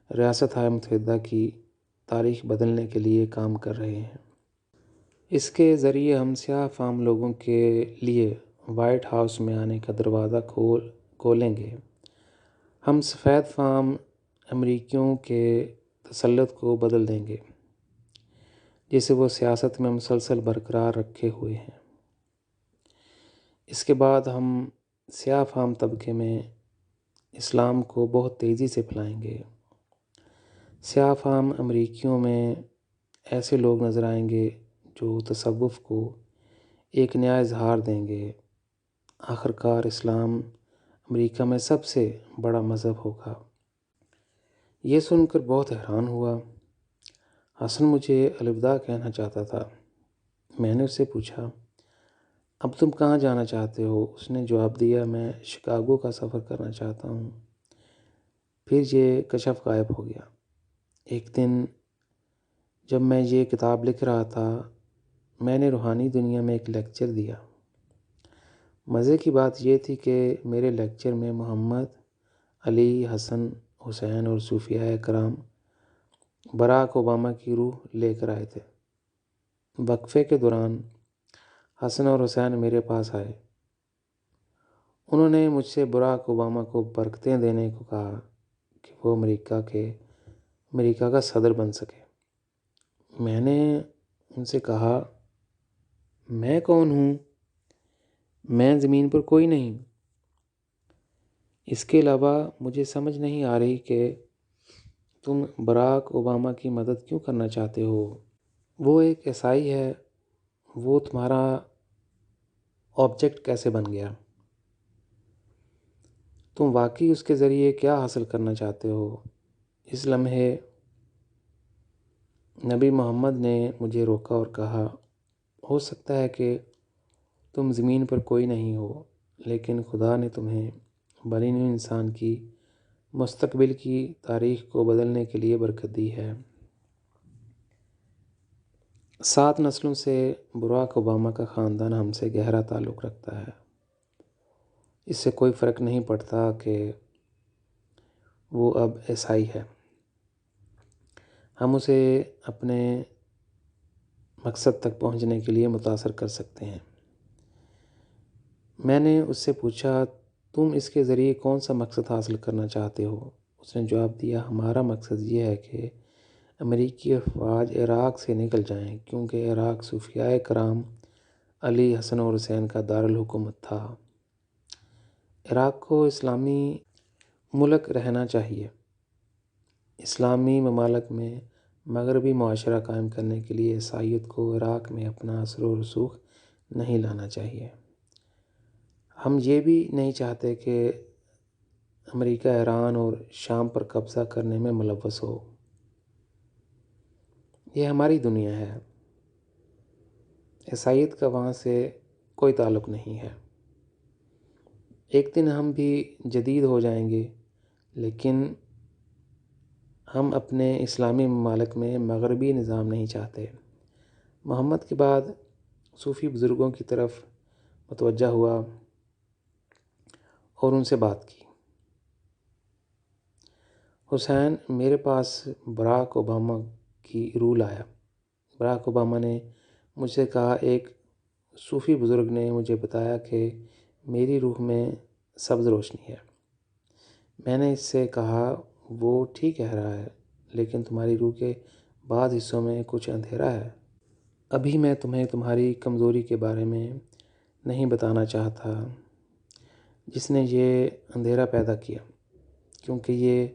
Speaker 1: ریاستہائے متحدہ کی تاریخ بدلنے کے لیے کام کر رہے ہیں۔ اس کے ذریعے ہم سیاہ فام لوگوں کے لیے وائٹ ہاؤس میں آنے کا دروازہ کھولیں گے۔ ہم سفید فام امریکیوں کے تسلط کو بدل دیں گے جسے وہ سیاست میں مسلسل برقرار رکھے ہوئے ہیں۔ اس کے بعد ہم سیاہ فام طبقے میں اسلام کو بہت تیزی سے پھیلائیں گے۔ سیاہ فام امریکیوں میں ایسے لوگ نظر آئیں گے جو تصوف کو ایک نیا اظہار دیں گے۔ آخرکار اسلام امریکہ میں سب سے بڑا مذہب ہوگا۔ یہ سن کر بہت حیران ہوا۔ حسن مجھے الوداع کہنا چاہتا تھا۔ میں نے اس سے پوچھا، اب تم کہاں جانا چاہتے ہو؟ اس نے جواب دیا، میں شکاگو کا سفر کرنا چاہتا ہوں۔ پھر یہ کشف غائب ہو گیا۔ ایک دن جب میں یہ کتاب لکھ رہا تھا، میں نے روحانی دنیا میں ایک لیکچر دیا۔ مزے کی بات یہ تھی کہ میرے لیکچر میں محمد، علی، حسن، حسین اور صوفیاء کرام براک اوباما کی روح لے کر آئے تھے۔ وقفے کے دوران حسن اور حسین میرے پاس آئے۔ انہوں نے مجھ سے براک اوباما کو برکتیں دینے کو کہا کہ وہ امریکہ کا صدر بن سکے۔ میں نے ان سے کہا، میں کون ہوں؟ میں زمین پر کوئی نہیں۔ اس کے علاوہ مجھے سمجھ نہیں آ رہی کہ تم براک اوباما کی مدد کیوں کرنا چاہتے ہو؟ وہ ایک عیسائی ہے، وہ تمہارا آبجیکٹ کیسے بن گیا؟ تم واقعی اس کے ذریعے کیا حاصل کرنا چاہتے ہو؟ اس لمحے نبی محمد نے مجھے روکا اور کہا، ہو سکتا ہے کہ تم زمین پر کوئی نہیں ہو، لیکن خدا نے تمہیں بنی نوع انسان کی مستقبل کی تاریخ کو بدلنے کے لیے برکت دی ہے۔ 7 نسلوں سے براک اوباما کا خاندان ہم سے گہرا تعلق رکھتا ہے۔ اس سے کوئی فرق نہیں پڑتا کہ وہ اب عیسائی ہے۔ ہم اسے اپنے مقصد تک پہنچنے کے لیے متاثر کر سکتے ہیں۔ میں نے اس سے پوچھا، تم اس کے ذریعے کون سا مقصد حاصل کرنا چاہتے ہو؟ اس نے جواب دیا، ہمارا مقصد یہ ہے کہ امریکی افواج عراق سے نکل جائیں، کیونکہ عراق صوفیائے کرام علی، حسن اور حسین کا دارالحکومت تھا۔ عراق کو اسلامی ملک رہنا چاہیے۔ اسلامی ممالک میں مغربی معاشرہ قائم کرنے کے لیے عیسائیت کو عراق میں اپنا اثر و رسوخ نہیں لانا چاہیے۔ ہم یہ بھی نہیں چاہتے کہ امریکہ ایران اور شام پر قبضہ کرنے میں ملوث ہو۔ یہ ہماری دنیا ہے۔ عیسائیت کا وہاں سے کوئی تعلق نہیں ہے۔ ایک دن ہم بھی جدید ہو جائیں گے، لیکن ہم اپنے اسلامی ممالک میں مغربی نظام نہیں چاہتے۔ محمد کے بعد صوفی بزرگوں کی طرف متوجہ ہوا اور ان سے بات کی۔ حسین، میرے پاس براک اوباما کی روح لایا۔ براک اوباما نے مجھ سے کہا، ایک صوفی بزرگ نے مجھے بتایا کہ میری روح میں سبز روشنی ہے۔ میں نے اس سے کہا، وہ ٹھیک کہہ رہا ہے، لیکن تمہاری روح کے بعض حصوں میں کچھ اندھیرا ہے۔ ابھی میں تمہیں تمہاری کمزوری کے بارے میں نہیں بتانا چاہتا، جس نے یہ اندھیرا پیدا کیا، کیونکہ یہ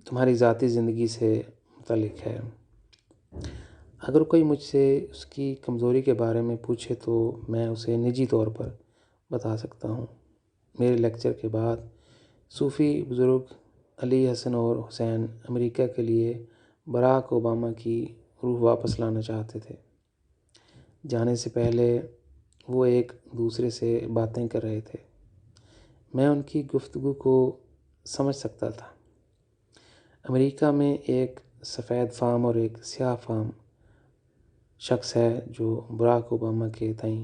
Speaker 1: تمہاری ذاتی زندگی سے متعلق ہے۔ اگر کوئی مجھ سے اس کی کمزوری کے بارے میں پوچھے تو میں اسے نجی طور پر بتا سکتا ہوں۔ میرے لیکچر کے بعد صوفی بزرگ علی، حسن اور حسین امریکہ کے لیے براک اوباما کی روح واپس لانا چاہتے تھے۔ جانے سے پہلے وہ ایک دوسرے سے باتیں کر رہے تھے۔ میں ان کی گفتگو کو سمجھ سکتا تھا۔ امریکہ میں ایک سفید فام اور ایک سیاہ فام شخص ہے جو براک اوباما کے تئیں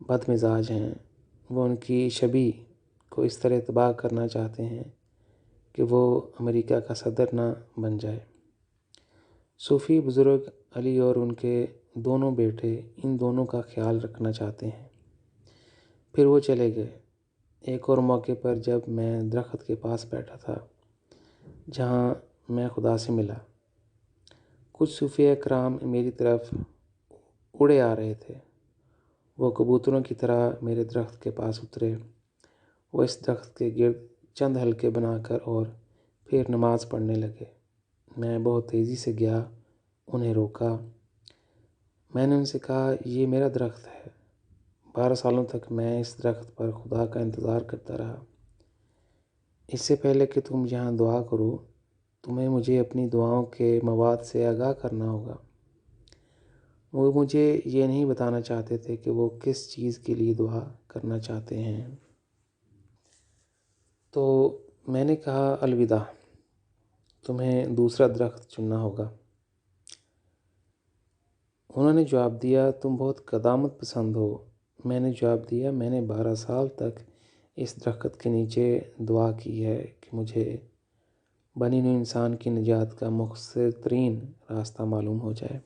Speaker 1: بد مزاج ہیں۔ وہ ان کی شبیہ کو اس طرح تباہ کرنا چاہتے ہیں کہ وہ امریکہ کا صدر نہ بن جائے۔ صوفی بزرگ علی اور ان کے دونوں بیٹے ان دونوں کا خیال رکھنا چاہتے ہیں۔ پھر وہ چلے گئے۔ ایک اور موقع پر جب میں درخت کے پاس بیٹھا تھا جہاں میں خدا سے ملا، کچھ صوفیہ کرام میری طرف اڑے آ رہے تھے۔ وہ کبوتروں کی طرح میرے درخت کے پاس اترے۔ وہ اس درخت کے گرد چند حلقے بنا کر اور پھر نماز پڑھنے لگے۔ میں بہت تیزی سے گیا، انہیں روکا۔ میں نے ان سے کہا، یہ میرا درخت ہے۔ 12 سالوں تک میں اس درخت پر خدا کا انتظار کرتا رہا۔ اس سے پہلے کہ تم یہاں دعا کرو، تمہیں مجھے اپنی دعاؤں کے مواد سے آگاہ کرنا ہوگا۔ وہ مجھے یہ نہیں بتانا چاہتے تھے کہ وہ کس چیز کے لیے دعا کرنا چاہتے ہیں۔ تو میں نے کہا، الوداع، تمہیں دوسرا درخت چننا ہوگا۔ انہوں نے جواب دیا، تم بہت قدامت پسند ہو۔ میں نے جواب دیا، میں نے 12 سال تک اس درخت کے نیچے دعا کی ہے کہ مجھے بنی نوع انسان کی نجات کا مختصر ترین راستہ معلوم ہو جائے۔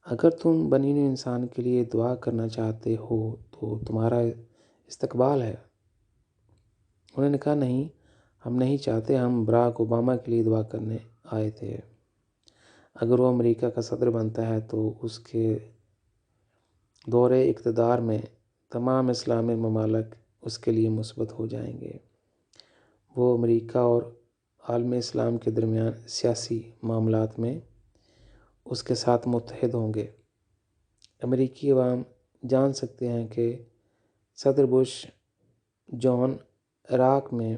Speaker 1: اگر تم بنی نوع انسان کے لیے دعا کرنا چاہتے ہو تو تمہارا استقبال ہے۔ انہوں نے کہا، نہیں، ہم نہیں چاہتے، ہم براک اوباما کے لیے دعا کرنے آئے تھے۔ اگر وہ امریکہ کا صدر بنتا ہے تو اس کے دور اقتدار میں تمام اسلامی ممالک اس کے لیے مثبت ہو جائیں گے۔ وہ امریکہ اور عالم اسلام کے درمیان سیاسی معاملات میں اس کے ساتھ متحد ہوں گے۔ امریکی عوام جان سکتے ہیں کہ صدر بش جون عراق میں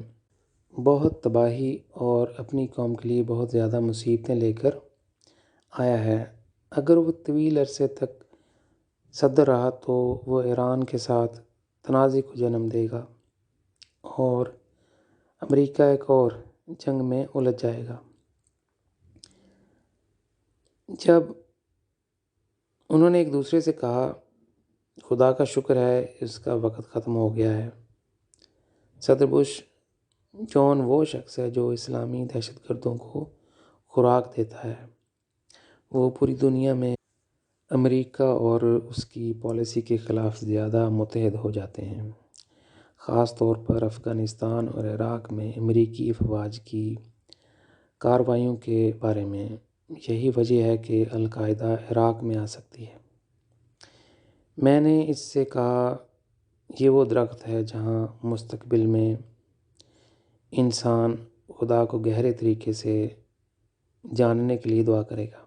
Speaker 1: بہت تباہی اور اپنی قوم کے لیے بہت زیادہ مصیبتیں لے کر آیا ہے۔ اگر وہ طویل عرصے تک صدر رہا تو وہ ایران کے ساتھ تنازع کو جنم دے گا اور امریکہ ایک اور جنگ میں الجھ جائے گا۔ جب انہوں نے ایک دوسرے سے کہا، خدا کا شکر ہے اس کا وقت ختم ہو گیا ہے۔ صدر بش جان وہ شخص ہے جو اسلامی دہشت گردوں کو خوراک دیتا ہے۔ وہ پوری دنیا میں امریکہ اور اس کی پالیسی کے خلاف زیادہ متحد ہو جاتے ہیں، خاص طور پر افغانستان اور عراق میں امریکی افواج کی کارروائیوں کے بارے میں۔ یہی وجہ ہے کہ القاعدہ عراق میں آ سکتی ہے۔ میں نے اس سے کہا، یہ وہ درخت ہے جہاں مستقبل میں انسان خدا کو گہرے طریقے سے جاننے کے لیے دعا کرے گا۔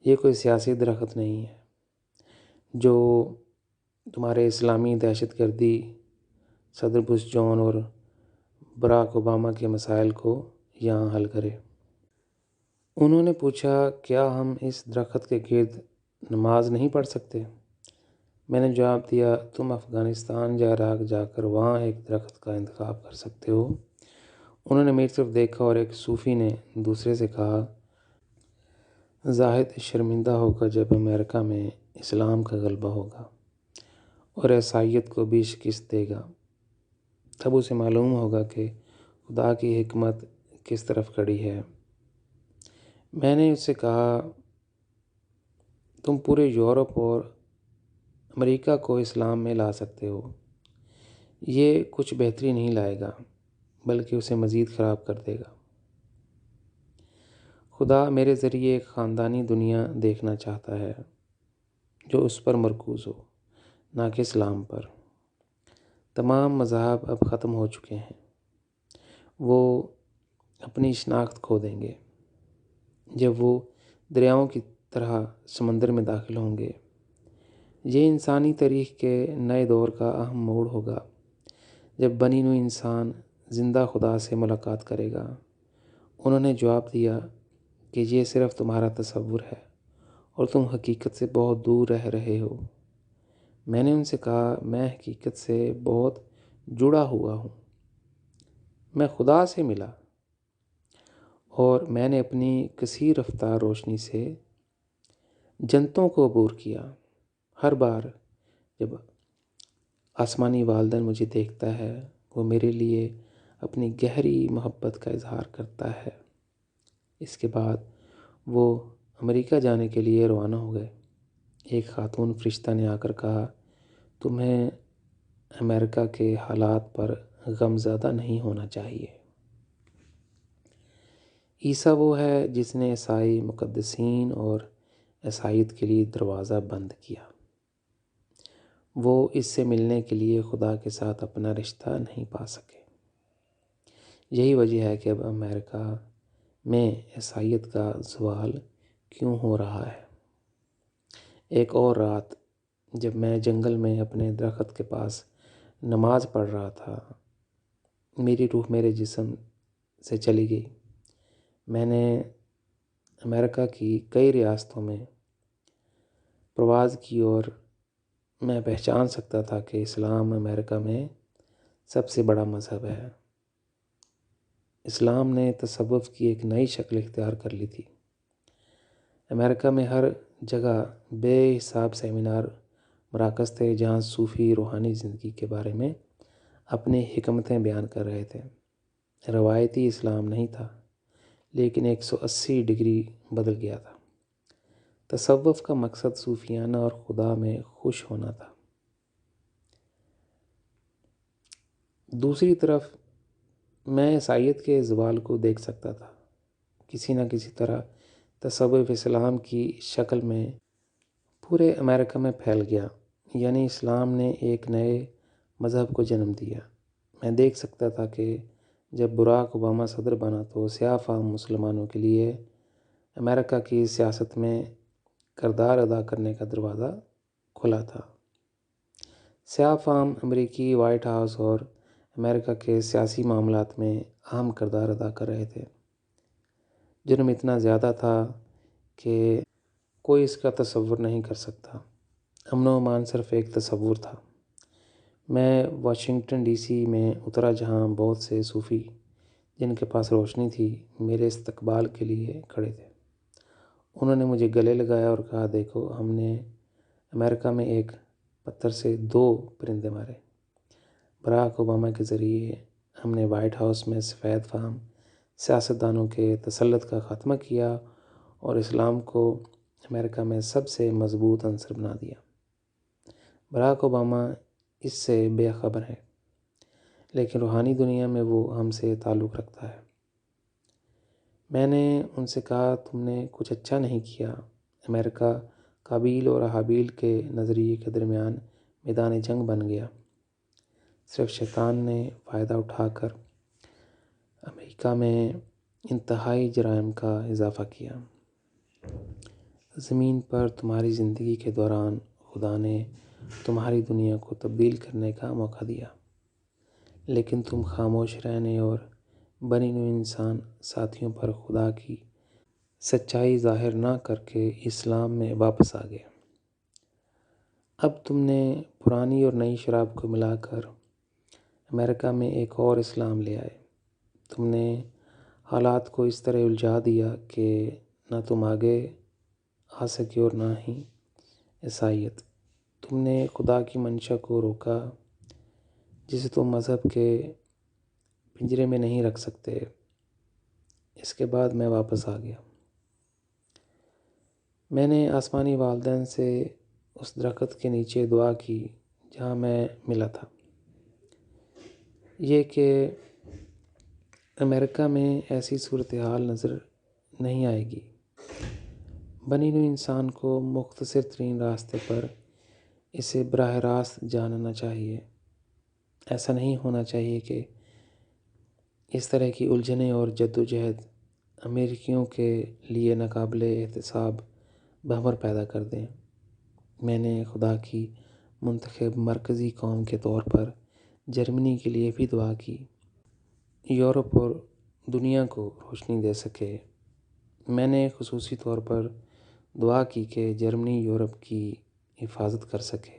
Speaker 1: یہ کوئی سیاسی درخت نہیں ہے جو تمہارے اسلامی دہشت گردی، صدر بش جان اور براک اوباما کے مسائل کو یہاں حل کرے۔ انہوں نے پوچھا، کیا ہم اس درخت کے گرد نماز نہیں پڑھ سکتے؟ میں نے جواب دیا، تم افغانستان یا عراق جا کر وہاں ایک درخت کا انتخاب کر سکتے ہو۔ انہوں نے میری طرف دیکھا اور ایک صوفی نے دوسرے سے کہا، زاہد شرمندہ ہوگا جب امریکہ میں اسلام کا غلبہ ہوگا اور عیسائیت کو بھی شکست دے گا، تب اسے معلوم ہوگا کہ خدا کی حکمت کس طرف کھڑی ہے۔ میں نے اس سے کہا، تم پورے یورپ اور امریکہ کو اسلام میں لا سکتے ہو، یہ کچھ بہتری نہیں لائے گا بلکہ اسے مزید خراب کر دے گا۔ خدا میرے ذریعے ایک خاندانی دنیا دیکھنا چاہتا ہے جو اس پر مرکوز ہو، نہ کہ اسلام پر۔ تمام مذاہب اب ختم ہو چکے ہیں، وہ اپنی شناخت کھو دیں گے جب وہ دریاؤں کی طرح سمندر میں داخل ہوں گے۔ یہ انسانی تاریخ کے نئے دور کا اہم موڑ ہوگا جب بنی نوع انسان زندہ خدا سے ملاقات کرے گا۔ انہوں نے جواب دیا کہ یہ صرف تمہارا تصور ہے اور تم حقیقت سے بہت دور رہ رہے ہو۔ میں نے ان سے کہا، میں حقیقت سے بہت جڑا ہوا ہوں۔ میں خدا سے ملا اور میں نے اپنی کثیر رفتار روشنی سے جنتوں کو عبور کیا۔ ہر بار جب آسمانی والدین مجھے دیکھتا ہے، وہ میرے لیے اپنی گہری محبت کا اظہار کرتا ہے۔ اس کے بعد وہ امریکہ جانے کے لیے روانہ ہو گئے۔ ایک خاتون فرشتہ نے آ کر کہا، تمہیں امریکہ کے حالات پر غم زدہ نہیں ہونا چاہیے۔ عیسیٰ وہ ہے جس نے عیسائی مقدسین اور عیسائیت کے لیے دروازہ بند کیا۔ وہ اس سے ملنے کے لیے خدا کے ساتھ اپنا رشتہ نہیں پا سکے۔ یہی وجہ ہے کہ اب امریکہ میں عیسائیت کا زوال کیوں ہو رہا ہے۔ ایک اور رات جب میں جنگل میں اپنے درخت کے پاس نماز پڑھ رہا تھا، میری روح میرے جسم سے چلی گئی۔ میں نے امریکہ کی کئی ریاستوں میں پرواز کی اور میں پہچان سکتا تھا کہ اسلام امریکہ میں سب سے بڑا مذہب ہے۔ اسلام نے تصوف کی ایک نئی شکل اختیار کر لی تھی۔ امریکہ میں ہر جگہ بے حساب سیمینار مراکز تھے جہاں صوفی روحانی زندگی کے بارے میں اپنی حکمتیں بیان کر رہے تھے۔ روایتی اسلام نہیں تھا، لیکن 180 ڈگری بدل گیا تھا۔ تصوف کا مقصد صوفیانہ اور خدا میں خوش ہونا تھا۔ دوسری طرف میں عیسائیت کے زوال کو دیکھ سکتا تھا۔ کسی نہ کسی طرح تصوف اسلام کی شکل میں پورے امریکہ میں پھیل گیا، یعنی اسلام نے ایک نئے مذہب کو جنم دیا۔ میں دیکھ سکتا تھا کہ جب براک اوباما صدر بنا تو سیاہ فام مسلمانوں کے لیے امریکہ کی سیاست میں کردار ادا کرنے کا دروازہ کھلا تھا۔ سیاہ فام امریکی وائٹ ہاؤس اور امریکہ کے سیاسی معاملات میں اہم کردار ادا کر رہے تھے۔ جرم اتنا زیادہ تھا کہ کوئی اس کا تصور نہیں کر سکتا۔ امن و امان صرف ایک تصور تھا۔ میں واشنگٹن ڈی سی میں اترا جہاں بہت سے صوفی جن کے پاس روشنی تھی میرے استقبال کے لیے کھڑے تھے۔ انہوں نے مجھے گلے لگایا اور کہا، دیکھو، ہم نے امریکہ میں ایک پتھر سے 2 پرندے مارے۔ براک اوباما کے ذریعے ہم نے وائٹ ہاؤس میں سفید فام سیاستدانوں کے تسلط کا خاتمہ کیا اور اسلام کو امریکہ میں سب سے مضبوط عنصر بنا دیا۔ براک اوباما اس سے بے خبر ہے، لیکن روحانی دنیا میں وہ ہم سے تعلق رکھتا ہے۔ میں نے ان سے کہا، تم نے کچھ اچھا نہیں کیا۔ امریکہ قابیل اور حابیل کے نظریے کے درمیان میدان جنگ بن گیا۔ صرف شیطان نے فائدہ اٹھا کر امریکہ میں انتہائی جرائم کا اضافہ کیا۔ زمین پر تمہاری زندگی کے دوران خدا نے تمہاری دنیا کو تبدیل کرنے کا موقع دیا، لیکن تم خاموش رہنے اور بنی نوع انسان ساتھیوں پر خدا کی سچائی ظاہر نہ کر کے اسلام میں واپس آ گئے۔ اب تم نے پرانی اور نئی شراب کو ملا کر امریکہ میں ایک اور اسلام لے آئے۔ تم نے حالات کو اس طرح الجھا دیا کہ نہ تم آگے آ سکے اور نہ ہی عیسائیت۔ تم نے خدا کی منشا کو روکا جسے تم مذہب کے پنجرے میں نہیں رکھ سکتے۔ اس کے بعد میں واپس آ گیا۔ میں نے آسمانی والدین سے اس درخت کے نیچے دعا کی جہاں میں ملا تھا، یہ کہ امریکہ میں ایسی صورتحال نظر نہیں آئے گی۔ بنی نوع انسان کو مختصر ترین راستے پر اسے براہ راست جاننا چاہیے۔ ایسا نہیں ہونا چاہیے کہ اس طرح کی الجھنیں اور جدوجہد امریکیوں کے لیے ناقابل احتساب بہمر پیدا کر دیں۔ میں نے خدا کی منتخب مرکزی قوم کے طور پر جرمنی کے لیے بھی دعا کی، یورپ اور دنیا کو روشنی دے سکے۔ میں نے خصوصی طور پر دعا کی کہ جرمنی یورپ کی حفاظت کر سکے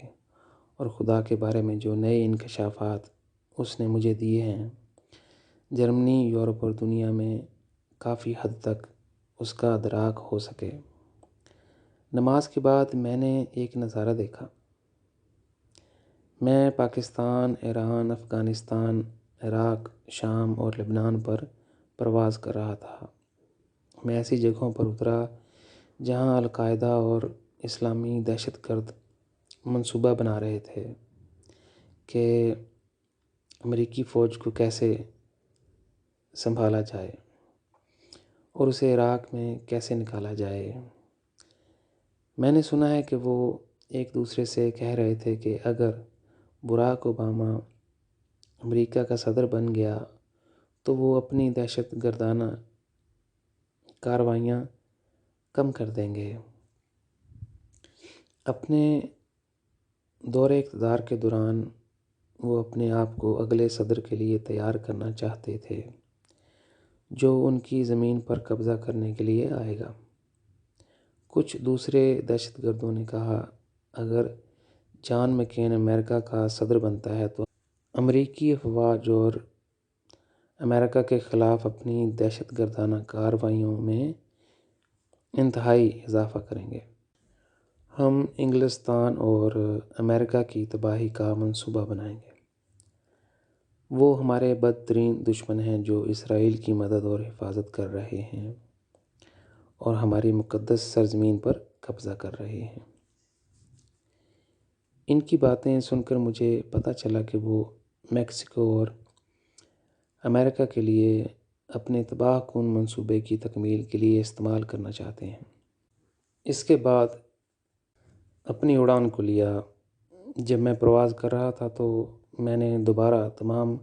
Speaker 1: اور خدا کے بارے میں جو نئے انکشافات اس نے مجھے دیے ہیں، جرمنی، یورپ اور دنیا میں کافی حد تک اس کا ادراک ہو سکے۔ نماز کے بعد میں نے ایک نظارہ دیکھا۔ میں پاکستان، ایران، افغانستان، عراق، شام اور لبنان پر پرواز کر رہا تھا۔ میں ایسی جگہوں پر اترا جہاں القاعدہ اور اسلامی دہشت گرد منصوبہ بنا رہے تھے کہ امریکی فوج کو کیسے سنبھالا جائے اور اسے عراق میں کیسے نکالا جائے۔ میں نے سنا ہے کہ وہ ایک دوسرے سے کہہ رہے تھے کہ اگر براک اوباما امریکہ کا صدر بن گیا تو وہ اپنی دہشت گردانہ کارروائیاں کم کر دیں گے۔ اپنے دور اقتدار کے دوران وہ اپنے آپ کو اگلے صدر کے لیے تیار کرنا چاہتے تھے جو ان کی زمین پر قبضہ کرنے کے لیے آئے گا۔ کچھ دوسرے دہشت گردوں نے کہا، اگر جان مکین امریکہ کا صدر بنتا ہے تو امریکی افواج اور امریکہ کے خلاف اپنی دہشت گردانہ کارروائیوں میں انتہائی اضافہ کریں گے۔ ہم انگلستان اور امریکہ کی تباہی کا منصوبہ بنائیں گے۔ وہ ہمارے بدترین دشمن ہیں جو اسرائیل کی مدد اور حفاظت کر رہے ہیں اور ہماری مقدس سرزمین پر قبضہ کر رہے ہیں۔ ان کی باتیں سن کر مجھے پتہ چلا کہ وہ میکسیکو اور امریکہ کے لیے اپنے تباہ کن منصوبے کی تکمیل کے لیے استعمال کرنا چاہتے ہیں۔ اس کے بعد اپنی اڑان کو لیا۔ جب میں پرواز کر رہا تھا تو میں نے دوبارہ تمام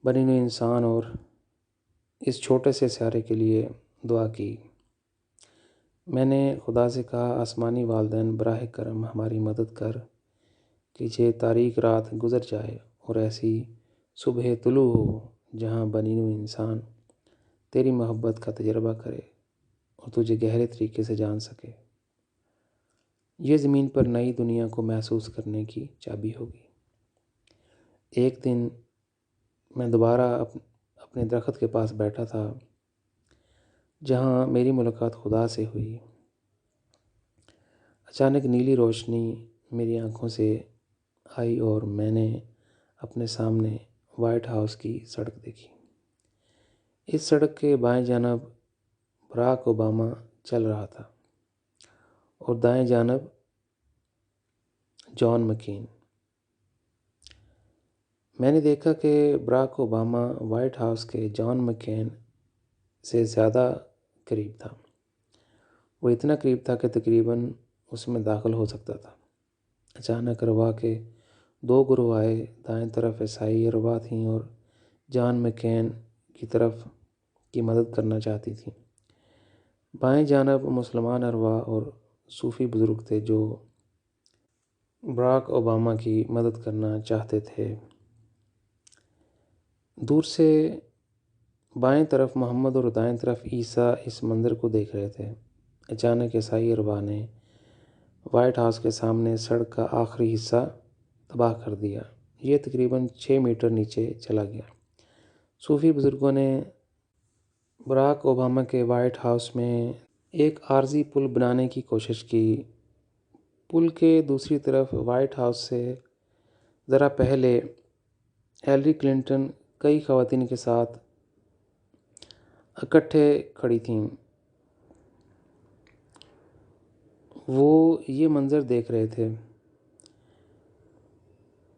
Speaker 1: بنی نوع انسان اور اس چھوٹے سے سیارے کے لیے دعا کی۔ میں نے خدا سے کہا، آسمانی والدین، براہ کرم ہماری مدد کر کہ یہ تاریک رات گزر جائے اور ایسی صبح طلوع ہو جہاں بنی نوع انسان تیری محبت کا تجربہ کرے اور تجھے گہرے طریقے سے جان سکے۔ یہ زمین پر نئی دنیا کو محسوس کرنے کی چابی ہوگی۔ ایک دن میں دوبارہ اپنے درخت کے پاس بیٹھا تھا جہاں میری ملاقات خدا سے ہوئی۔ اچانک نیلی روشنی میری آنکھوں سے آئی اور میں نے اپنے سامنے وائٹ ہاؤس کی سڑک دیکھی۔ اس سڑک کے بائیں جانب براک اوباما چل رہا تھا اور دائیں جانب جان مکین۔ میں نے دیکھا کہ براک اوباما وائٹ ہاؤس کے جان مکین سے زیادہ قریب تھا۔ وہ اتنا قریب تھا کہ تقریباً اس میں داخل ہو سکتا تھا۔ اچانک اروا کے دو گروہ آئے، دائیں طرف عیسائی اروا تھیں اور جان مکین کی طرف کی مدد کرنا چاہتی تھیں۔ بائیں جانب مسلمان اروا اور صوفی بزرگ تھے جو براک اوباما کی مدد کرنا چاہتے تھے۔ دور سے بائیں طرف محمد اور دائیں طرف عیسیٰ اس منظر کو دیکھ رہے تھے۔ اچانک عیسائی اروا نے وائٹ ہاؤس کے سامنے سڑک کا آخری حصہ تباہ کر دیا۔ یہ تقریباً 6 میٹر نیچے چلا گیا۔ صوفی بزرگوں نے براک اوباما کے وائٹ ہاؤس میں ایک عارضی پل بنانے کی کوشش کی۔ پل کے دوسری طرف وائٹ ہاؤس سے ذرا پہلے ہلری کلنٹن کئی خواتین کے ساتھ اکٹھے کھڑی تھیں۔ وہ یہ منظر دیکھ رہے تھے۔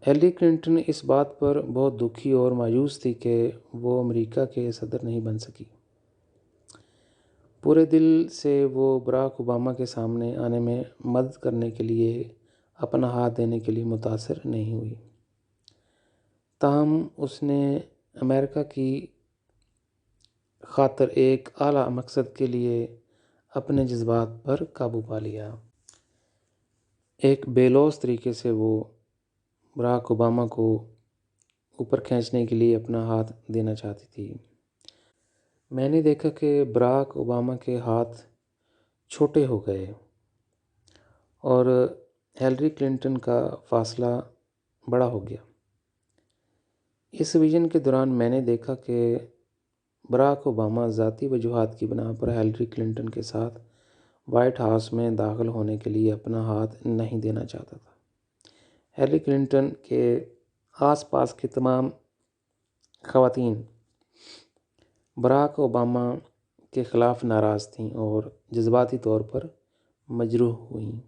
Speaker 1: ہلری کلنٹن اس بات پر بہت دکھی اور مایوس تھی کہ وہ امریکہ کے صدر نہیں بن سکی۔ پورے دل سے وہ براک اوباما کے سامنے آنے میں مدد کرنے کے لیے اپنا ہاتھ دینے کے لیے متاثر نہیں ہوئی۔ تاہم اس نے امریکہ کی خاطر ایک اعلیٰ مقصد کے لیے اپنے جذبات پر قابو پا لیا۔ ایک بے لوث طریقے سے وہ براک اوباما کو اوپر کھینچنے کے لیے اپنا ہاتھ دینا چاہتی تھی۔ میں نے دیکھا کہ براک اوباما کے ہاتھ چھوٹے ہو گئے اور ہلری کلنٹن کا فاصلہ بڑا ہو گیا۔ اس ویژن کے دوران میں نے دیکھا کہ براک اوباما ذاتی وجوہات کی بنا پر ہلری کلنٹن کے ساتھ وائٹ ہاؤس میں داخل ہونے کے لیے اپنا ہاتھ نہیں دینا چاہتا تھا۔ ہلری کلنٹن کے آس پاس کی تمام خواتین براک اوباما کے خلاف ناراض تھیں اور جذباتی طور پر مجروح ہوئیں۔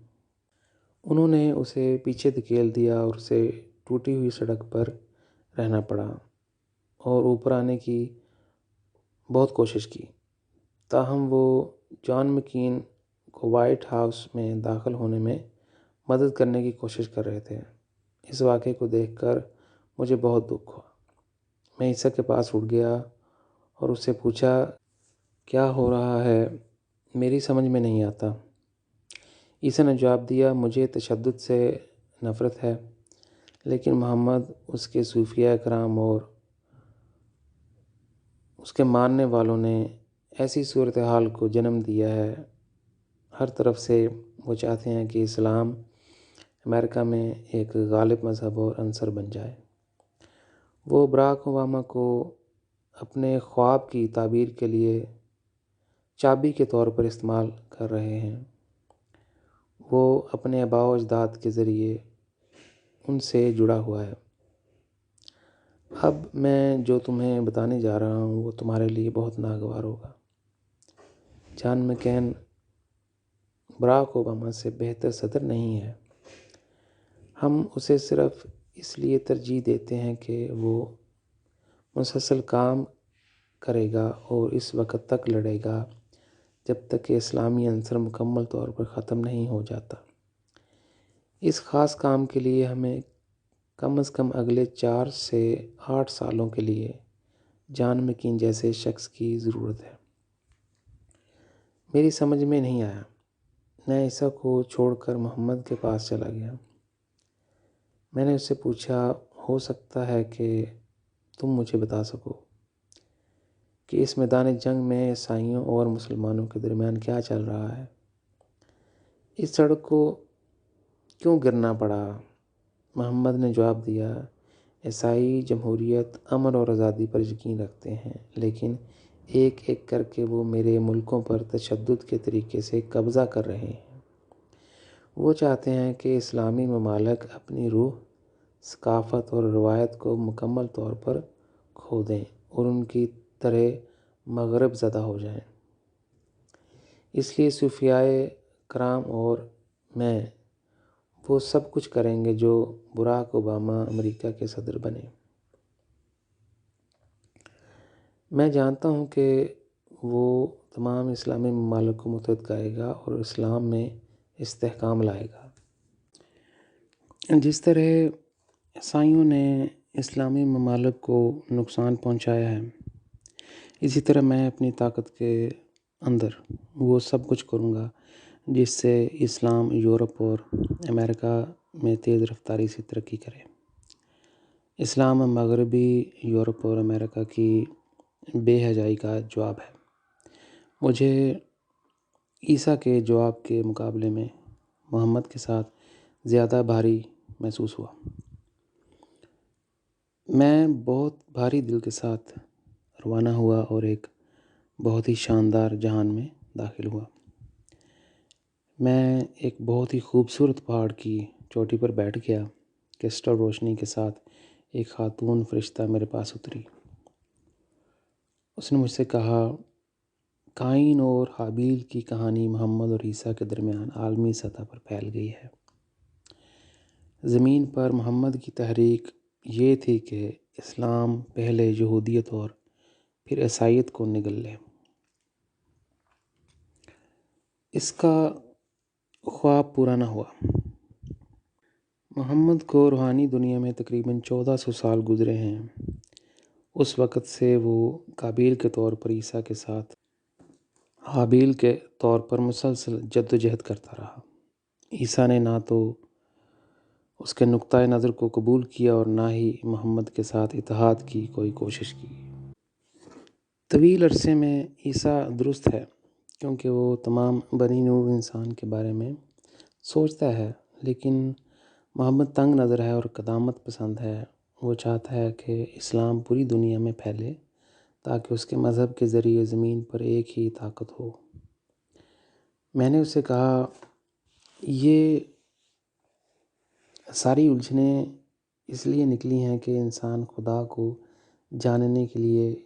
Speaker 1: انہوں نے اسے پیچھے دھکیل دیا اور اسے ٹوٹی ہوئی سڑک پر رہنا پڑا اور اوپر آنے کی بہت کوشش کی۔ تاہم وہ جان مکین کو وائٹ ہاؤس میں داخل ہونے میں مدد کرنے کی کوشش کر رہے تھے۔ اس واقعے کو دیکھ کر مجھے بہت دکھ ہوا۔ میں عیسیٰ کے پاس اٹھ گیا اور اس سے پوچھا، کیا ہو رہا ہے؟ میری سمجھ میں نہیں آتا۔ عیسیٰ نے جواب دیا، مجھے تشدد سے نفرت ہے، لیکن محمد، اس کے صوفیہ کرام اور اس کے ماننے والوں نے ایسی صورتحال کو جنم دیا ہے۔ ہر طرف سے وہ چاہتے ہیں کہ اسلام امریکہ میں ایک غالب مذہب اور عنصر بن جائے۔ وہ براک اوباما کو اپنے خواب کی تعبیر کے لیے چابی کے طور پر استعمال کر رہے ہیں۔ وہ اپنے آباء و اجداد کے ذریعے ان سے جڑا ہوا ہے۔ اب میں جو تمہیں بتانے جا رہا ہوں وہ تمہارے لیے بہت ناگوار ہوگا۔ جان مکین براک اوباما سے بہتر صدر نہیں ہے۔ ہم اسے صرف اس لیے ترجیح دیتے ہیں کہ وہ مسلسل کام کرے گا اور اس وقت تک لڑے گا جب تک کہ اسلامی عنصر مکمل طور پر ختم نہیں ہو جاتا۔ اس خاص کام کے لیے ہمیں کم از کم اگلے 4 سے 8 سالوں کے لیے جان مکین جیسے شخص کی ضرورت ہے۔ میری سمجھ میں نہیں آیا۔ میں عیسیٰ کو چھوڑ کر محمد کے پاس چلا گیا۔ میں نے اس سے پوچھا، ہو سکتا ہے کہ تم مجھے بتا سکو کہ اس میدان جنگ میں عیسائیوں اور مسلمانوں کے درمیان کیا چل رہا ہے؟ اس سڑک کو کیوں گرنا پڑا؟ محمد نے جواب دیا، عیسائی جمہوریت، امن اور آزادی پر یقین رکھتے ہیں، لیکن ایک ایک کر کے وہ میرے ملکوں پر تشدد کے طریقے سے قبضہ کر رہے ہیں۔ وہ چاہتے ہیں کہ اسلامی ممالک اپنی روح، ثقافت اور روایت کو مکمل طور پر کھو دیں اور ان کی طرح مغرب زدہ ہو جائیں۔ اس لیے صوفیائے کرام اور میں وہ سب کچھ کریں گے جو براک اوباما امریکہ کے صدر بنے۔ میں جانتا ہوں کہ وہ تمام اسلامی ممالک کو متحد کرے گا اور اسلام میں استحکام لائے گا۔ جس طرح عیسائیوں نے اسلامی ممالک کو نقصان پہنچایا ہے، اسی طرح میں اپنی طاقت کے اندر وہ سب کچھ کروں گا جس سے اسلام یورپ اور امریکہ میں تیز رفتاری سے ترقی کرے۔ اسلام مغربی یورپ اور امریکہ کی بے حیائی کا جواب ہے۔ مجھے عیسیٰ کے جواب کے مقابلے میں محمد کے ساتھ زیادہ بھاری محسوس ہوا۔ میں بہت بھاری دل کے ساتھ روانہ ہوا اور ایک بہت ہی شاندار جہان میں داخل ہوا۔ میں ایک بہت ہی خوبصورت پہاڑ کی چوٹی پر بیٹھ گیا۔ کرسٹل روشنی کے ساتھ ایک خاتون فرشتہ میرے پاس اتری۔ اس نے مجھ سے کہا، قائن اور حابیل کی کہانی محمد اور عیسیٰ کے درمیان عالمی سطح پر پھیل گئی ہے۔ زمین پر محمد کی تحریک یہ تھی کہ اسلام پہلے یہودیت اور پھر عیسائیت کو نگل لے۔ اس کا خواب پورا نہ ہوا۔ محمد کو روحانی دنیا میں تقریباً 1400 سال گزرے ہیں۔ اس وقت سے وہ قابیل کے طور پر عیسیٰ کے ساتھ حابیل کے طور پر مسلسل جدوجہد کرتا رہا۔ عیسیٰ نے نہ تو اس کے نقطۂ نظر کو قبول کیا اور نہ ہی محمد کے ساتھ اتحاد کی کوئی کوشش کی۔ طویل عرصے میں عیسیٰ درست ہے کیونکہ وہ تمام بنی نوع انسان کے بارے میں سوچتا ہے، لیکن محمد تنگ نظر ہے اور قدامت پسند ہے۔ وہ چاہتا ہے کہ اسلام پوری دنیا میں پھیلے تاکہ اس کے مذہب کے ذریعے زمین پر ایک ہی طاقت ہو۔ میں نے اسے کہا، یہ ساری الجھنیں اس لیے نکلی ہیں کہ انسان خدا کو جاننے کے لیے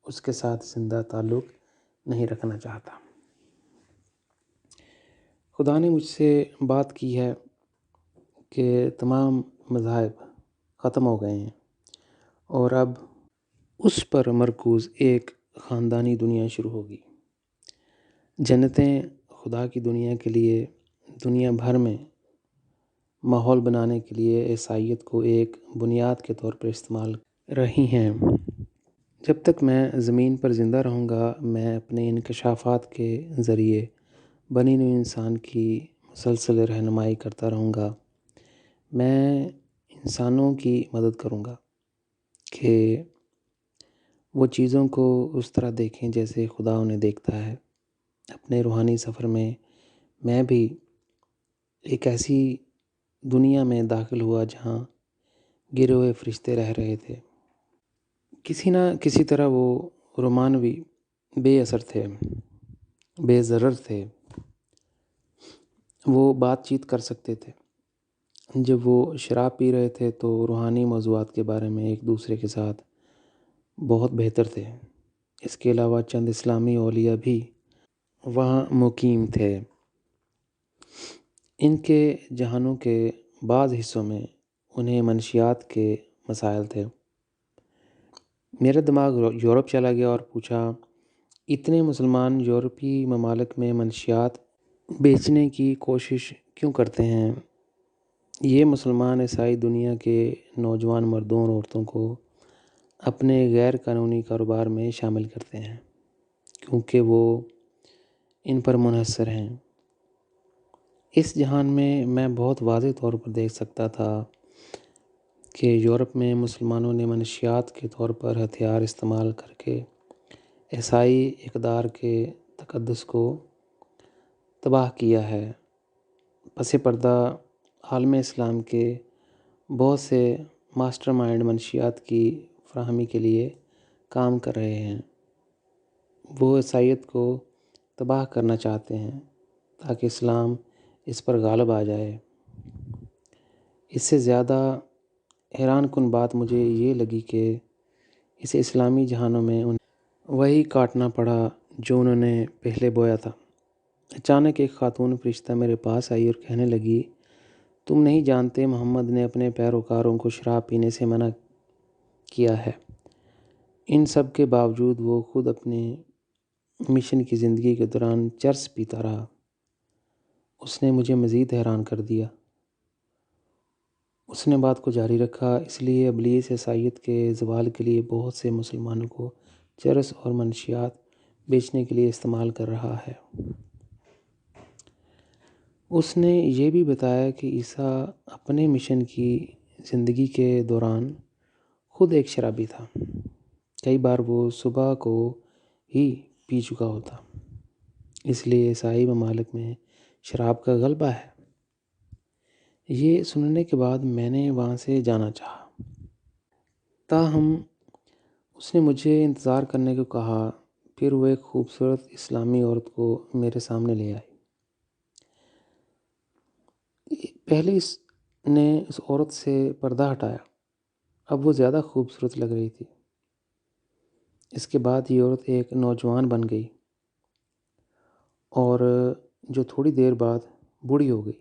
Speaker 1: اس کے ساتھ زندہ تعلق نہیں رکھنا چاہتا۔ خدا نے مجھ سے بات کی ہے کہ تمام مذاہب ختم ہو گئے ہیں اور اب اس پر مرکوز ایک خاندانی دنیا شروع ہوگی۔ جنتیں خدا کی دنیا کے لیے دنیا بھر میں ماحول بنانے کے لیے عیسائیت کو ایک بنیاد کے طور پر استعمال رہی ہیں۔ جب تک میں زمین پر زندہ رہوں گا، میں اپنے انکشافات کے ذریعے بنی نوع انسان کی مسلسل رہنمائی کرتا رہوں گا۔ میں انسانوں کی مدد کروں گا کہ وہ چیزوں کو اس طرح دیکھیں جیسے خدا انہیں دیکھتا ہے۔ اپنے روحانی سفر میں بھی ایک ایسی دنیا میں داخل ہوا جہاں گرے ہوئے فرشتے رہ رہے تھے۔ کسی نہ کسی طرح وہ رومانوی بے اثر تھے، بے ضرر تھے۔ وہ بات چیت کر سکتے تھے۔ جب وہ شراب پی رہے تھے تو روحانی موضوعات کے بارے میں ایک دوسرے کے ساتھ بہت بہتر تھے۔ اس کے علاوہ چند اسلامی اولیاء بھی وہاں مقیم تھے۔ ان کے جہانوں کے بعض حصوں میں انہیں منشیات کے مسائل تھے۔ میرا دماغ یورپ چلا گیا اور پوچھا، اتنے مسلمان یورپی ممالک میں منشیات بیچنے کی کوشش کیوں کرتے ہیں؟ یہ مسلمان عیسائی دنیا کے نوجوان مردوں اور عورتوں کو اپنے غیر قانونی کاروبار میں شامل کرتے ہیں کیونکہ وہ ان پر منحصر ہیں۔ اس جہان میں بہت واضح طور پر دیکھ سکتا تھا کہ یورپ میں مسلمانوں نے منشیات کے طور پر ہتھیار استعمال کر کے عیسائی اقدار کے تقدس کو تباہ کیا ہے۔ پس پردہ عالم اسلام کے بہت سے ماسٹر مائنڈ منشیات کی فراہمی کے لیے کام کر رہے ہیں۔ وہ عیسائیت کو تباہ کرنا چاہتے ہیں تاکہ اسلام اس پر غالب آ جائے۔ اس سے زیادہ حیران کن بات مجھے یہ لگی کہ اسے اسلامی جہانوں میں وہی کاٹنا پڑا جو انہوں نے پہلے بویا تھا۔ اچانک ایک خاتون فرشتہ میرے پاس آئی اور کہنے لگی، تم نہیں جانتے محمد نے اپنے پیروکاروں کو شراب پینے سے منع کیا ہے۔ ان سب کے باوجود وہ خود اپنے مشن کی زندگی کے دوران چرس پیتا رہا۔ اس نے مجھے مزید حیران کر دیا۔ اس نے بات کو جاری رکھا، اس لیے ابلیس عیسائیت کے زوال کے لیے بہت سے مسلمانوں کو چرس اور منشیات بیچنے کے لیے استعمال کر رہا ہے۔ اس نے یہ بھی بتایا کہ عیسیٰ اپنے مشن کی زندگی کے دوران خود ایک شرابی تھا۔ کئی بار وہ صبح کو ہی پی چکا ہوتا۔ اس لیے عیسائی ممالک میں شراب کا غلبہ ہے۔ یہ سننے کے بعد میں نے وہاں سے جانا چاہا، تاہم اس نے مجھے انتظار کرنے کو کہا۔ پھر وہ ایک خوبصورت اسلامی عورت کو میرے سامنے لے آئی۔ پہلے اس نے اس عورت سے پردہ ہٹایا، اب وہ زیادہ خوبصورت لگ رہی تھی۔ اس کے بعد یہ عورت ایک نوجوان بن گئی اور جو تھوڑی دیر بعد بوڑھی ہو گئی۔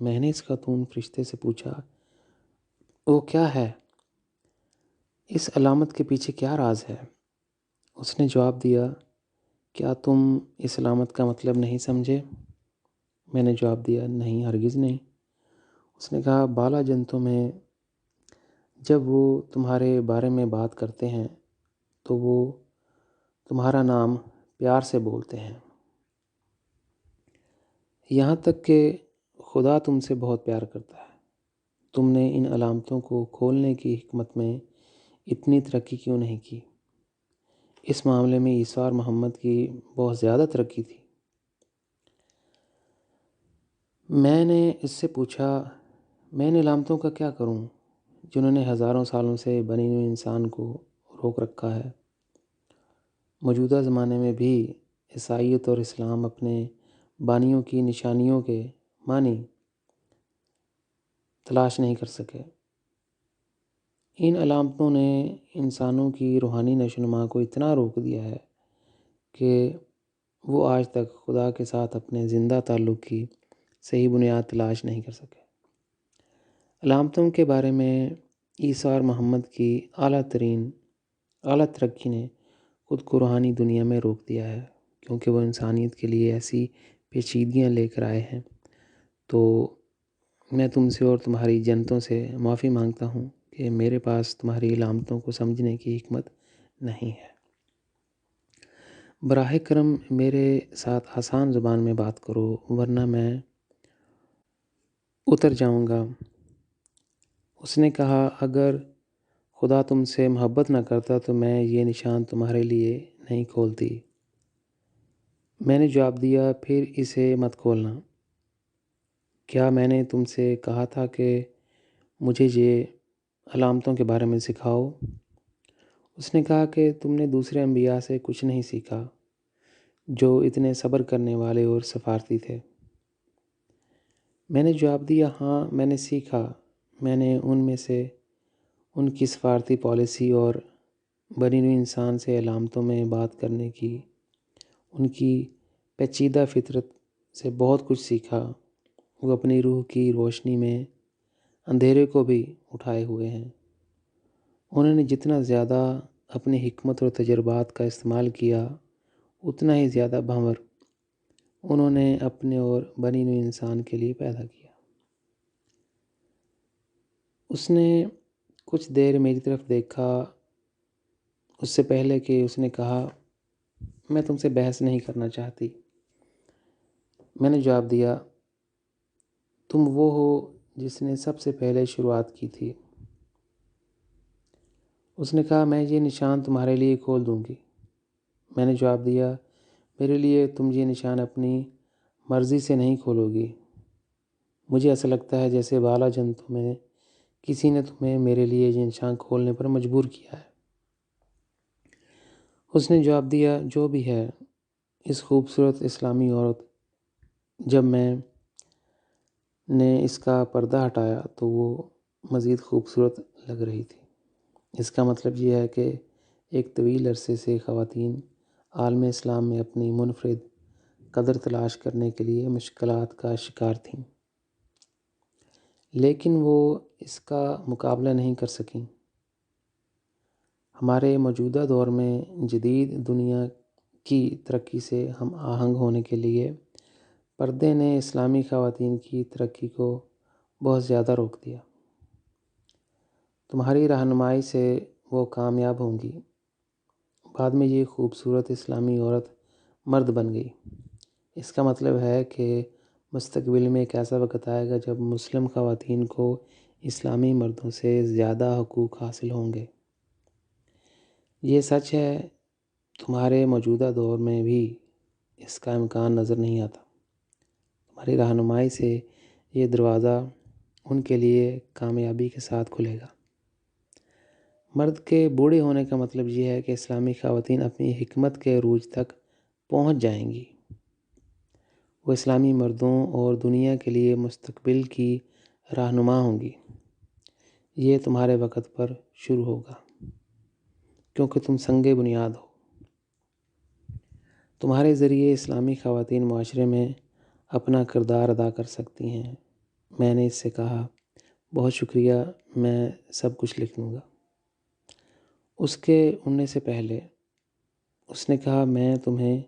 Speaker 1: میں نے اس خاتون فرشتے سے پوچھا، وہ کیا ہے؟ اس علامت کے پیچھے کیا راز ہے؟ اس نے جواب دیا، کیا تم اس علامت کا مطلب نہیں سمجھے؟ میں نے جواب دیا، نہیں، ہرگز نہیں۔ اس نے کہا، بالا جنتوں میں جب وہ تمہارے بارے میں بات کرتے ہیں تو وہ تمہارا نام پیار سے بولتے ہیں، یہاں تک کہ خدا تم سے بہت پیار کرتا ہے۔ تم نے ان علامتوں کو کھولنے کی حکمت میں اتنی ترقی کیوں نہیں کی؟ اس معاملے میں عیسیٰ اور محمد کی بہت زیادہ ترقی تھی۔ میں نے اس سے پوچھا، میں ان علامتوں کا کیا کروں جنہوں نے ہزاروں سالوں سے بنی ہوئی انسان کو روک رکھا ہے؟ موجودہ زمانے میں بھی عیسائیت اور اسلام اپنے بانیوں کی نشانیوں کے معنی تلاش نہیں کر سکے۔ ان علامتوں نے انسانوں کی روحانی نشوونما کو اتنا روک دیا ہے کہ وہ آج تک خدا کے ساتھ اپنے زندہ تعلق کی صحیح بنیاد تلاش نہیں کر سکے۔ علامتوں کے بارے میں عیسیٰ اور محمد کی اعلیٰ ترقی نے خود کو روحانی دنیا میں روک دیا ہے، کیونکہ وہ انسانیت کے لیے ایسی پیچیدگیاں لے کر آئے ہیں۔ تو میں تم سے اور تمہاری جنتوں سے معافی مانگتا ہوں کہ میرے پاس تمہاری علامتوں کو سمجھنے کی حکمت نہیں ہے۔ براہ کرم میرے ساتھ آسان زبان میں بات کرو، ورنہ میں اتر جاؤں گا۔ اس نے کہا، اگر خدا تم سے محبت نہ کرتا تو میں یہ نشان تمہارے لیے نہیں کھولتی۔ میں نے جواب دیا، پھر اسے مت کھولنا۔ کیا میں نے تم سے کہا تھا کہ مجھے یہ علامتوں کے بارے میں سکھاؤ؟ اس نے کہا کہ تم نے دوسرے انبیاء سے کچھ نہیں سیکھا جو اتنے صبر کرنے والے اور سفارتی تھے۔ میں نے جواب دیا، ہاں، میں نے سیکھا۔ میں نے ان میں سے ان کی سفارتی پالیسی اور بنی ہوئی انسان سے علامتوں میں بات کرنے کی ان کی پیچیدہ فطرت سے بہت کچھ سیکھا۔ وہ اپنی روح کی روشنی میں اندھیرے کو بھی اٹھائے ہوئے ہیں۔ انہوں نے جتنا زیادہ اپنی حکمت اور تجربات کا استعمال کیا، اتنا ہی زیادہ بھنور انہوں نے اپنے اور بنی ہوئی انسان کے لیے پیدا کیا۔ اس نے کچھ دیر میری طرف دیکھا، اس سے پہلے کہ اس نے کہا، میں تم سے بحث نہیں کرنا چاہتی۔ میں نے جواب دیا، تم وہ ہو جس نے سب سے پہلے شروعات کی تھی۔ اس نے کہا، میں یہ نشان تمہارے لیے کھول دوں گی۔ میں نے جواب دیا، میرے لیے تم یہ نشان اپنی مرضی سے نہیں کھولو گی۔ مجھے ایسا لگتا ہے جیسے بالا جنتوں میں کسی نے تمہیں میرے لیے یہ نشان کھولنے پر مجبور کیا ہے؟ اس نے جواب دیا، جو بھی ہے، اس خوبصورت اسلامی عورت، جب میں نے اس کا پردہ ہٹایا تو وہ مزید خوبصورت لگ رہی تھی۔ اس کا مطلب یہ ہے کہ ایک طویل عرصے سے خواتین عالم اسلام میں اپنی منفرد قدر تلاش کرنے کے لیے مشکلات کا شکار تھیں، لیکن وہ اس کا مقابلہ نہیں کر سکیں۔ ہمارے موجودہ دور میں جدید دنیا کی ترقی سے ہم آہنگ ہونے کے لیے پردے نے اسلامی خواتین کی ترقی کو بہت زیادہ روک دیا۔ تمہاری رہنمائی سے وہ کامیاب ہوں گی۔ بعد میں یہ خوبصورت اسلامی عورت مرد بن گئی۔ اس کا مطلب ہے کہ مستقبل میں ایک ایسا وقت آئے گا جب مسلم خواتین کو اسلامی مردوں سے زیادہ حقوق حاصل ہوں گے۔ یہ سچ ہے، تمہارے موجودہ دور میں بھی اس کا امکان نظر نہیں آتا۔ تمہاری رہنمائی سے یہ دروازہ ان کے لیے کامیابی کے ساتھ کھلے گا۔ مرد کے بوڑھے ہونے کا مطلب یہ ہے کہ اسلامی خواتین اپنی حکمت کے عروج تک پہنچ جائیں گی۔ وہ اسلامی مردوں اور دنیا کے لیے مستقبل کی رہنما ہوں گی۔ یہ تمہارے وقت پر شروع ہوگا، کیونکہ تم سنگ بنیاد ہو۔ تمہارے ذریعے اسلامی خواتین معاشرے میں اپنا کردار ادا کر سکتی ہیں۔ میں نے اس سے کہا، بہت شکریہ، میں سب کچھ لکھ لوں گا۔ اس کے اڑنے سے پہلے اس نے کہا، میں تمہیں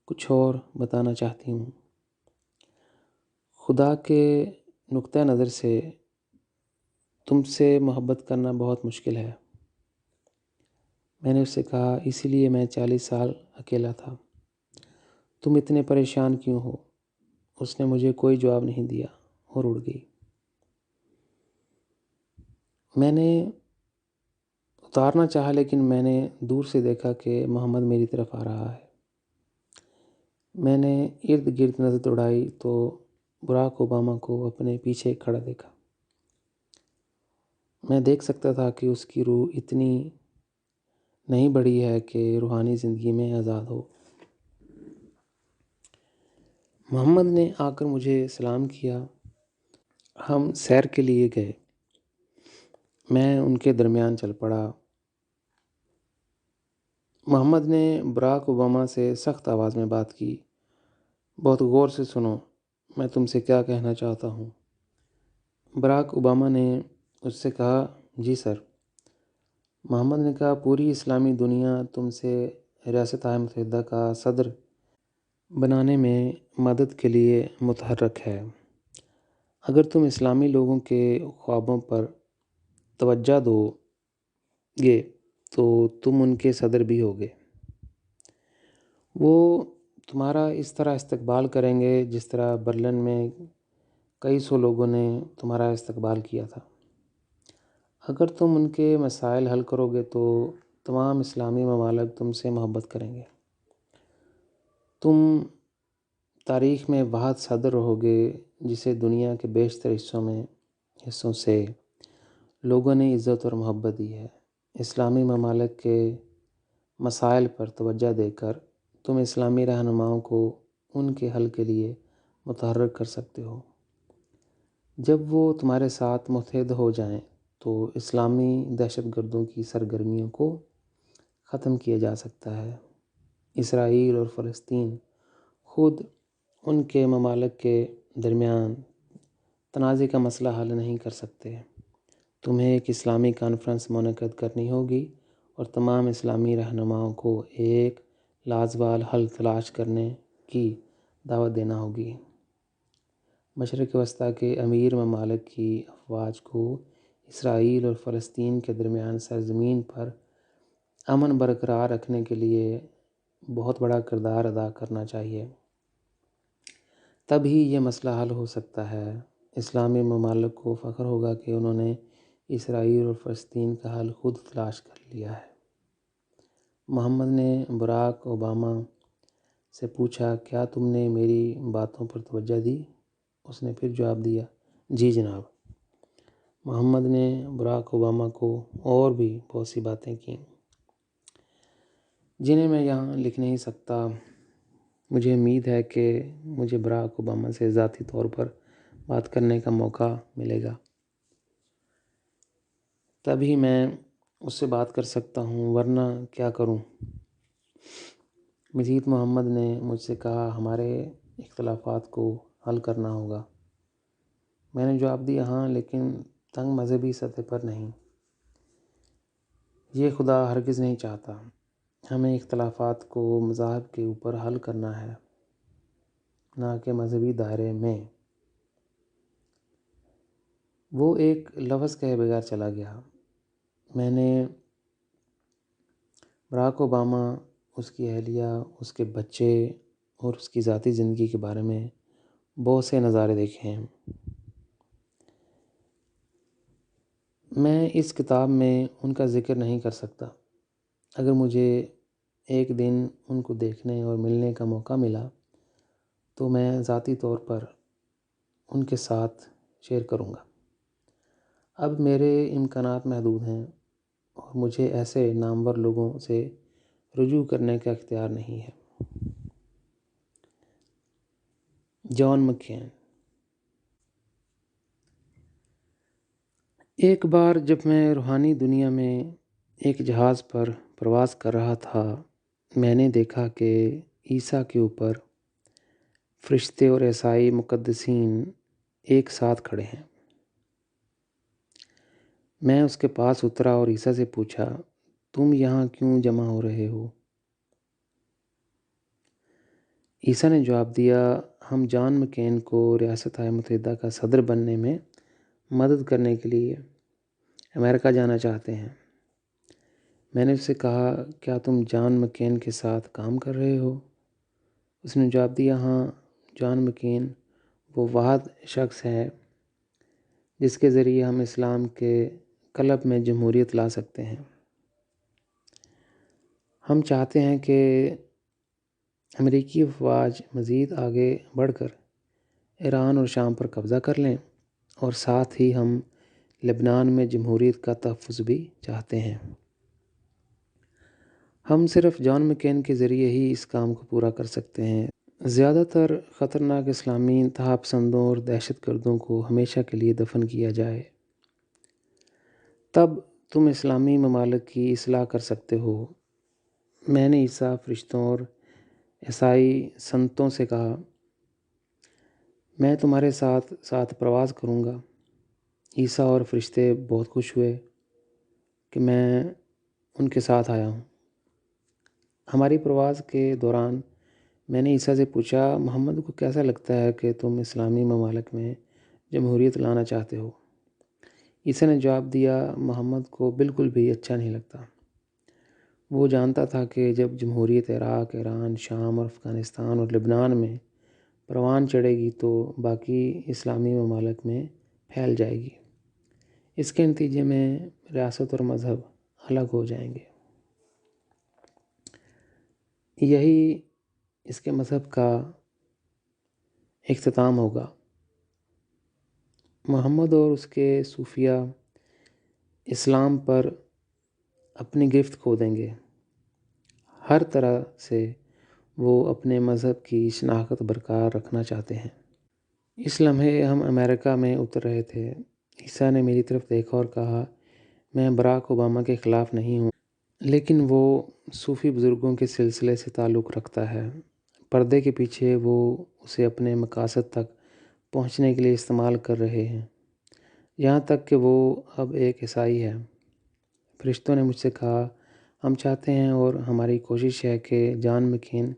Speaker 1: کچھ اور بتانا چاہتی ہوں۔ خدا کے نقطہ نظر سے تم سے محبت کرنا بہت مشکل ہے۔ میں نے اس سے کہا، اسی لیے میں 40 سال اکیلا تھا۔ تم اتنے پریشان کیوں ہو؟ اس نے مجھے کوئی جواب نہیں دیا اور اڑ گئی۔ میں نے اتارنا چاہا، لیکن میں نے دور سے دیکھا کہ محمد میری طرف آ رہا ہے۔ میں نے ارد گرد نظر دوڑائی تو براک اوباما کو اپنے پیچھے کھڑا دیکھا۔ میں دیکھ سکتا تھا کہ اس کی روح اتنی نہیں بڑھی ہے کہ روحانی زندگی میں آزاد ہو۔ محمد نے آ کر مجھے سلام کیا۔ ہم سیر کے لیے گئے۔ میں ان کے درمیان چل پڑا۔ محمد نے براک اوباما سے سخت آواز میں بات کی، بہت غور سے سنو، میں تم سے کیا کہنا چاہتا ہوں۔ براک اوباما نے اس سے کہا، جی سر۔ محمد نے کہا، پوری اسلامی دنیا تم سے ریاستہائے متحدہ کا صدر بنانے میں مدد کے لیے متحرک ہے۔ اگر تم اسلامی لوگوں کے خوابوں پر توجہ دو گے تو تم ان کے صدر بھی ہوگے۔ وہ تمہارا اس طرح استقبال کریں گے جس طرح برلن میں کئی سو لوگوں نے تمہارا استقبال کیا تھا۔ اگر تم ان کے مسائل حل کرو گے تو تمام اسلامی ممالک تم سے محبت کریں گے۔ تم تاریخ میں واحد صدر رہو گے جسے دنیا کے بیشتر حصوں سے لوگوں نے عزت اور محبت دی ہے۔ اسلامی ممالک کے مسائل پر توجہ دے کر تم اسلامی رہنماؤں کو ان کے حل کے لیے متحرک کر سکتے ہو۔ جب وہ تمہارے ساتھ متحد ہو جائیں تو اسلامی دہشت گردوں کی سرگرمیوں کو ختم کیا جا سکتا ہے۔ اسرائیل اور فلسطین خود ان کے ممالک کے درمیان تنازع کا مسئلہ حل نہیں کر سکتے۔ تمہیں ایک اسلامی کانفرنس منعقد کرنی ہوگی اور تمام اسلامی رہنماؤں کو ایک لازوال حل تلاش کرنے کی دعوت دینا ہوگی۔ مشرق وسطیٰ کے امیر ممالک کی افواج کو اسرائیل اور فلسطین کے درمیان سرزمین پر امن برقرار رکھنے کے لیے بہت بڑا کردار ادا کرنا چاہیے۔ تب ہی یہ مسئلہ حل ہو سکتا ہے۔ اسلامی ممالک کو فخر ہوگا کہ انہوں نے اسرائیل اور فلسطین کا حل خود تلاش کر لیا ہے۔ محمد نے براک اوباما سے پوچھا، کیا تم نے میری باتوں پر توجہ دی؟ اس نے پھر جواب دیا، جی جناب۔ محمد نے براک اوباما کو اور بھی بہت سی باتیں کیں جنہیں میں یہاں لکھ نہیں سکتا۔ مجھے امید ہے کہ مجھے براک اوباما سے ذاتی طور پر بات کرنے کا موقع ملے گا، تبھی میں اس سے بات کر سکتا ہوں، ورنہ کیا کروں۔ مزید محمد نے مجھ سے کہا ہمارے اختلافات کو حل کرنا ہوگا۔ میں نے جواب دیا ہاں، لیکن تنگ مذہبی سطح پر نہیں۔ یہ خدا ہرگز نہیں چاہتا۔ ہمیں اختلافات کو مذاہب کے اوپر حل کرنا ہے، نہ کہ مذہبی دائرے میں۔ وہ ایک لفظ کہے بغیر چلا گیا۔ میں نے براک اوباما، اس کی اہلیہ، اس کے بچے اور اس کی ذاتی زندگی کے بارے میں بہت سے نظارے دیکھے ہیں۔ میں اس کتاب میں ان کا ذکر نہیں کر سکتا۔ اگر مجھے ایک دن ان کو دیکھنے اور ملنے کا موقع ملا تو میں ذاتی طور پر ان کے ساتھ شیئر کروں گا۔ اب میرے امکانات محدود ہیں اور مجھے ایسے نامور لوگوں سے رجوع کرنے کا اختیار نہیں ہے۔ جان مکین۔ ایک بار جب میں روحانی دنیا میں ایک جہاز پر پرواز کر رہا تھا، میں نے دیکھا کہ عیسیٰ کے اوپر فرشتے اور عیسائی مقدسین ایک ساتھ کھڑے ہیں۔ میں اس کے پاس اترا اور عیسیٰ سے پوچھا، تم یہاں کیوں جمع ہو رہے ہو؟ عیسیٰ نے جواب دیا، ہم جان مکین کو ریاستہائے متحدہ کا صدر بننے میں مدد کرنے کے لیے امریکہ جانا چاہتے ہیں۔ میں نے اس سے کہا، کیا تم جان مکین کے ساتھ کام کر رہے ہو؟ اس نے جواب دیا، ہاں، جان مکین وہ واحد شخص ہے جس کے ذریعے ہم اسلام کے قلب میں جمہوریت لا سکتے ہیں۔ ہم چاہتے ہیں کہ امریکی افواج مزید آگے بڑھ کر ایران اور شام پر قبضہ کر لیں، اور ساتھ ہی ہم لبنان میں جمہوریت کا تحفظ بھی چاہتے ہیں۔ ہم صرف جان مکین کے ذریعے ہی اس کام کو پورا کر سکتے ہیں۔ زیادہ تر خطرناک اسلامی انتہا پسندوں اور دہشت گردوں کو ہمیشہ کے لیے دفن کیا جائے، تب تم اسلامی ممالک کی اصلاح کر سکتے ہو۔ میں نے عیسیٰ، فرشتوں اور عیسائی سنتوں سے کہا، میں تمہارے ساتھ ساتھ پرواز کروں گا۔ عیسیٰ اور فرشتے بہت خوش ہوئے کہ میں ان کے ساتھ آیا ہوں۔ ہماری پرواز کے دوران میں نے عیسیٰ سے پوچھا، محمد کو کیسا لگتا ہے کہ تم اسلامی ممالک میں جمہوریت لانا چاہتے ہو؟ عیسیٰ نے جواب دیا، محمد کو بالکل بھی اچھا نہیں لگتا۔ وہ جانتا تھا کہ جب جمہوریت عراق، ایران، شام اور افغانستان اور لبنان میں پروان چڑھے گی تو باقی اسلامی ممالک میں پھیل جائے گی۔ اس کے نتیجے میں ریاست اور مذہب الگ ہو جائیں گے۔ یہی اس کے مذہب کا اختتام ہوگا۔ محمد اور اس کے صوفیہ اسلام پر اپنی گرفت کھو دیں گے۔ ہر طرح سے وہ اپنے مذہب کی شناخت برقرار رکھنا چاہتے ہیں۔ اس لمحے ہم امریکہ میں اتر رہے تھے۔ عیسیٰ نے میری طرف دیکھا اور کہا، میں براک اوباما کے خلاف نہیں ہوں، لیکن وہ صوفی بزرگوں کے سلسلے سے تعلق رکھتا ہے۔ پردے کے پیچھے وہ اسے اپنے مقاصد تک پہنچنے کے لیے استعمال کر رہے ہیں، یہاں تک کہ وہ اب ایک عیسائی ہے۔ فرشتوں نے مجھ سے کہا، ہم چاہتے ہیں اور ہماری کوشش ہے کہ جان مکین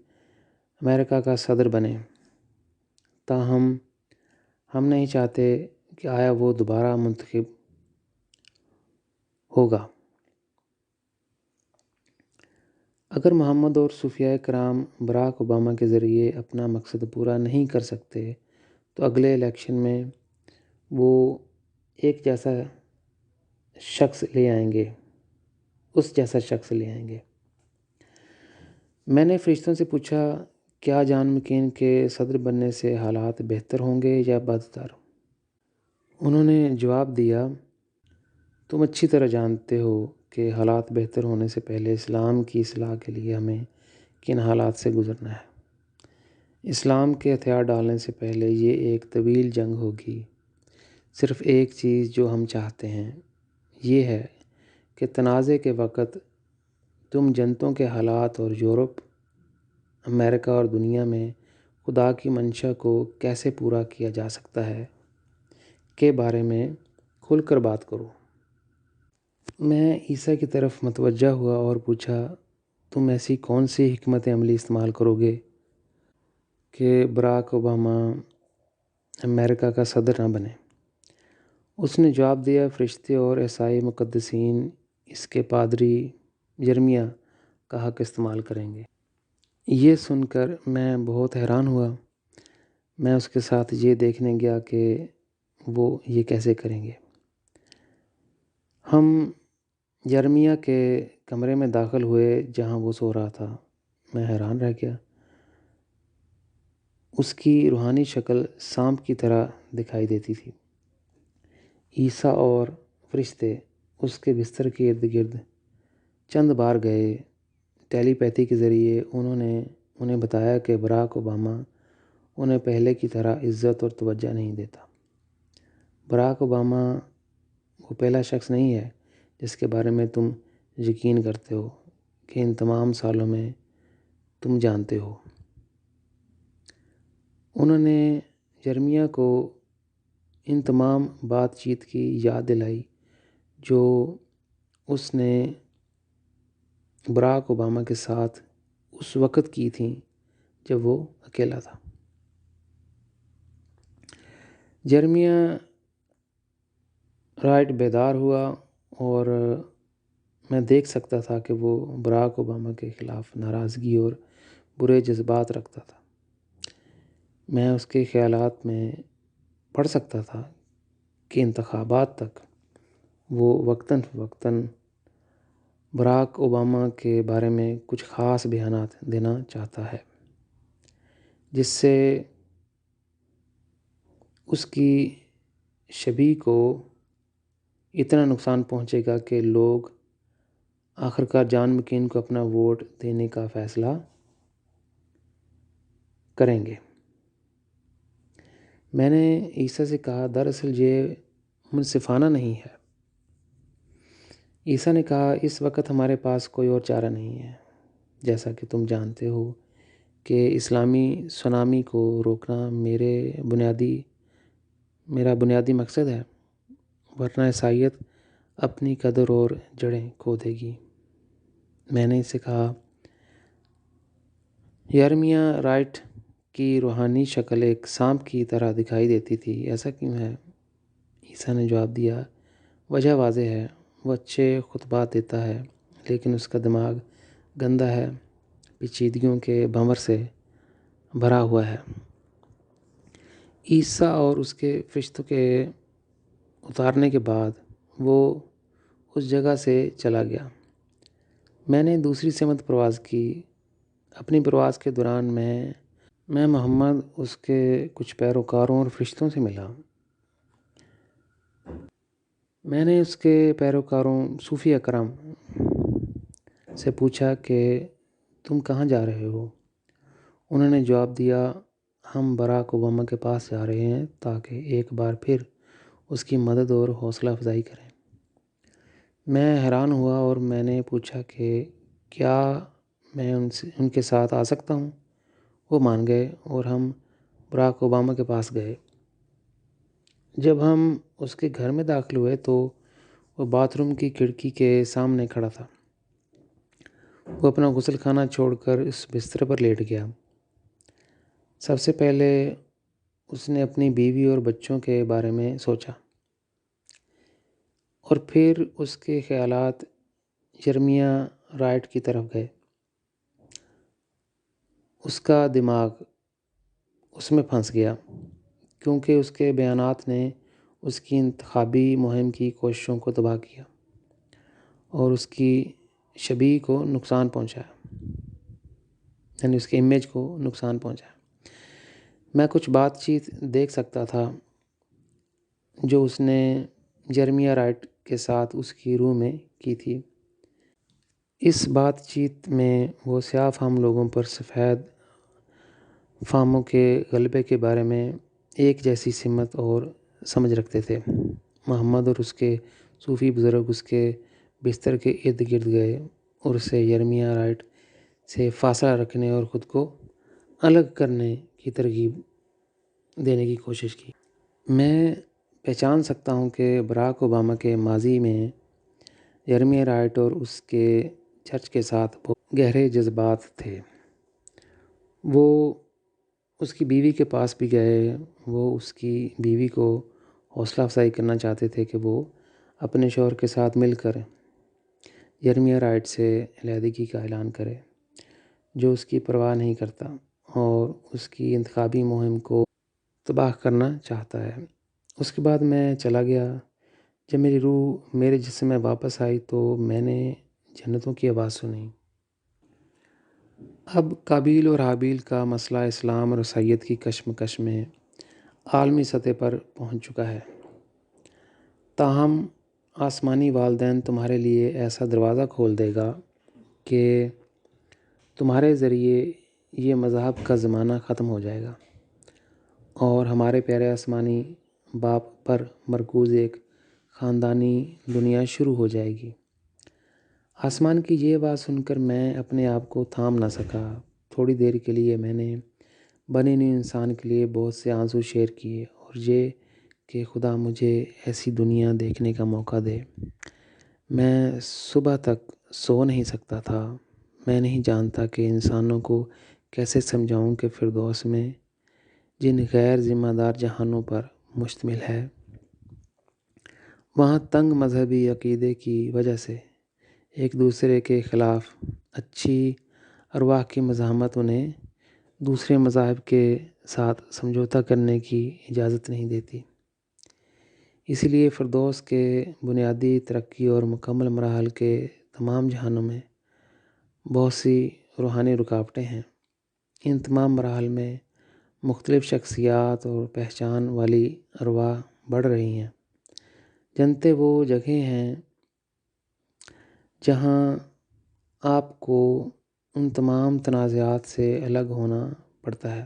Speaker 1: امریکہ کا صدر بنے، تاہم ہم نہیں چاہتے کہ آیا وہ دوبارہ منتخب ہوگا۔ اگر محمد اور صوفیہ کرام براک اوباما کے ذریعے اپنا مقصد پورا نہیں کر سکتے تو اگلے الیکشن میں وہ ایک جیسا شخص لے آئیں گے، اس جیسا شخص لے آئیں گے۔ میں نے فرشتوں سے پوچھا، کیا جان مکین کے صدر بننے سے حالات بہتر ہوں گے یا بدتر؟ انہوں نے جواب دیا، تم اچھی طرح جانتے ہو کہ حالات بہتر ہونے سے پہلے اسلام کی اصلاح کے لیے ہمیں کن حالات سے گزرنا ہے۔ اسلام کے ہتھیار ڈالنے سے پہلے یہ ایک طویل جنگ ہوگی۔ صرف ایک چیز جو ہم چاہتے ہیں یہ ہے کہ تنازع کے وقت تم جنتوں کے حالات اور یورپ، امریکہ اور دنیا میں خدا کی منشا کو کیسے پورا کیا جا سکتا ہے کے بارے میں کھل کر بات کرو۔ میں عیسیٰ کی طرف متوجہ ہوا اور پوچھا، تم ایسی کون سی حکمت عملی استعمال کرو گے کہ براک اوباما امریکہ کا صدر نہ بنے؟ اس نے جواب دیا، فرشتے اور عیسائی مقدسین اس کے پادری یرمیہ کا حق استعمال کریں گے۔ یہ سن کر میں بہت حیران ہوا۔ میں اس کے ساتھ یہ دیکھنے گیا کہ وہ یہ کیسے کریں گے۔ ہم یرمیہ کے کمرے میں داخل ہوئے جہاں وہ سو رہا تھا۔ میں حیران رہ گیا۔ اس کی روحانی شکل سانپ کی طرح دکھائی دیتی تھی۔ عیسیٰ اور فرشتے اس کے بستر کے ارد گرد چند بار گئے۔ ٹیلی پیتھی کے ذریعے انہوں نے انہیں بتایا کہ براک اوباما انہیں پہلے کی طرح عزت اور توجہ نہیں دیتا۔ براک اوباما وہ پہلا شخص نہیں ہے جس کے بارے میں تم یقین کرتے ہو کہ ان تمام سالوں میں تم جانتے ہو۔ انہوں نے یرمیہ کو ان تمام بات چیت کی یاد دلائی جو اس نے براک اوباما کے ساتھ اس وقت کی تھیں جب وہ اکیلا تھا۔ یرمیہ رائٹ بیدار ہوا اور میں دیکھ سکتا تھا کہ وہ براک اوباما کے خلاف ناراضگی اور برے جذبات رکھتا تھا۔ میں اس کے خیالات میں پڑھ سکتا تھا کہ انتخابات تک وہ وقتاً فوقتاً براک اوباما کے بارے میں کچھ خاص بیانات دینا چاہتا ہے جس سے اس کی شبیہ کو اتنا نقصان پہنچے گا کہ لوگ آخرکار جان مکین کو اپنا ووٹ دینے کا فیصلہ کریں گے۔ میں نے عیسیٰ سے کہا، دراصل یہ منصفانہ نہیں ہے۔ عیسیٰ نے کہا، اس وقت ہمارے پاس کوئی اور چارہ نہیں ہے۔ جیسا کہ تم جانتے ہو کہ اسلامی سونامی کو روکنا میرا بنیادی مقصد ہے، ورنہ عیسائیت اپنی قدر اور جڑیں کھو دے گی۔ میں نے اسے کہا، یرمیہ رائٹ کی روحانی شکل ایک سانپ کی طرح دکھائی دیتی تھی، ایسا کیوں ہے؟ عیسیٰ نے جواب دیا، وجہ واضح ہے، وہ اچھے خطبات دیتا ہے لیکن اس کا دماغ گندا ہے، پیچیدگیوں کے بھنور سے بھرا ہوا ہے۔ عیسیٰ اور اس کے فرشتوں کے اتارنے کے بعد وہ اس جگہ سے چلا گیا۔ میں نے دوسری سمت پرواز کی۔ اپنی پرواز کے دوران میں محمد، اس کے کچھ پیروکاروں اور فرشتوں سے ملا۔ میں نے اس کے پیروکاروں صوفی اکرم سے پوچھا کہ تم کہاں جا رہے ہو؟ انہوں نے جواب دیا، ہم براک اوباما کے پاس جا رہے ہیں تاکہ ایک بار پھر اس کی مدد اور حوصلہ افزائی کریں۔ میں حیران ہوا اور میں نے پوچھا کہ کیا میں ان کے ساتھ آ سکتا ہوں؟ وہ مان گئے اور ہم براک اوباما کے پاس گئے۔ جب ہم اس کے گھر میں داخل ہوئے تو وہ باتھ روم کی کھڑکی کے سامنے کھڑا تھا۔ وہ اپنا غسل خانہ چھوڑ کر اس بستر پر لیٹ گیا۔ سب سے پہلے اس نے اپنی بیوی اور بچوں کے بارے میں سوچا اور پھر اس کے خیالات یرمیہ رائٹ کی طرف گئے۔ اس کا دماغ اس میں پھنس گیا کیونکہ اس کے بیانات نے اس کی انتخابی مہم کی کوششوں کو تباہ کیا اور اس کی شبیہ کو نقصان پہنچایا، یعنی اس کے امیج کو نقصان پہنچایا۔ میں کچھ بات چیت دیکھ سکتا تھا جو اس نے یرمیہ رائٹ کے ساتھ اس کی روح میں کی تھی۔ اس بات چیت میں وہ سیاہ فام لوگوں پر سفید فاموں کے غلبے کے بارے میں ایک جیسی سمت اور سمجھ رکھتے تھے۔ محمد اور اس کے صوفی بزرگ اس کے بستر کے ارد گرد گئے اور اسے یرمیہ رائٹ سے فاصلہ رکھنے اور خود کو الگ کرنے کی ترغیب دینے کی کوشش کی۔ میں پہچان سکتا ہوں کہ براک اوباما کے ماضی میں یرمیہ رائٹ اور اس کے چرچ کے ساتھ بہت گہرے جذبات تھے۔ وہ اس کی بیوی کے پاس بھی گئے۔ وہ اس کی بیوی کو حوصلہ افزائی کرنا چاہتے تھے کہ وہ اپنے شوہر کے ساتھ مل کر یرمیہ رائٹ سے علیحدگی کا اعلان کرے، جو اس کی پرواہ نہیں کرتا اور اس کی انتخابی مہم کو تباہ کرنا چاہتا ہے۔ اس کے بعد میں چلا گیا۔ جب میری روح میرے جسم میں واپس آئی تو میں نے جنتوں کی آواز سنی۔ اب قابیل اور حابیل کا مسئلہ اسلام اور عیسائیت کی کشمکش میں عالمی سطح پر پہنچ چکا ہے۔ تاہم آسمانی والدین تمہارے لیے ایسا دروازہ کھول دے گا کہ تمہارے ذریعے یہ مذہب کا زمانہ ختم ہو جائے گا اور ہمارے پیارے آسمانی باپ پر مرکوز ایک خاندانی دنیا شروع ہو جائے گی۔ آسمان کی یہ بات سن کر میں اپنے آپ کو تھام نہ سکا۔ تھوڑی دیر کے لیے میں نے بنی نوع انسان کے لیے بہت سے آنسو شیئر کیے اور یہ کہ خدا مجھے ایسی دنیا دیکھنے کا موقع دے۔ میں صبح تک سو نہیں سکتا تھا۔ میں نہیں جانتا کہ انسانوں کو کیسے سمجھاؤں کہ فردوس میں جن غیر ذمہ دار جہانوں پر مشتمل ہے، وہاں تنگ مذہبی عقیدے کی وجہ سے ایک دوسرے کے خلاف اچھی ارواح کی مزاحمت انہیں دوسرے مذاہب کے ساتھ سمجھوتہ کرنے کی اجازت نہیں دیتی۔ اسی لیے فردوس کے بنیادی ترقی اور مکمل مراحل کے تمام جہانوں میں بہت سی روحانی رکاوٹیں ہیں۔ ان تمام مراحل میں مختلف شخصیات اور پہچان والی ارواح بڑھ رہی ہیں۔ جنتیں وہ جگہیں ہیں جہاں آپ کو ان تمام تنازعات سے الگ ہونا پڑتا ہے۔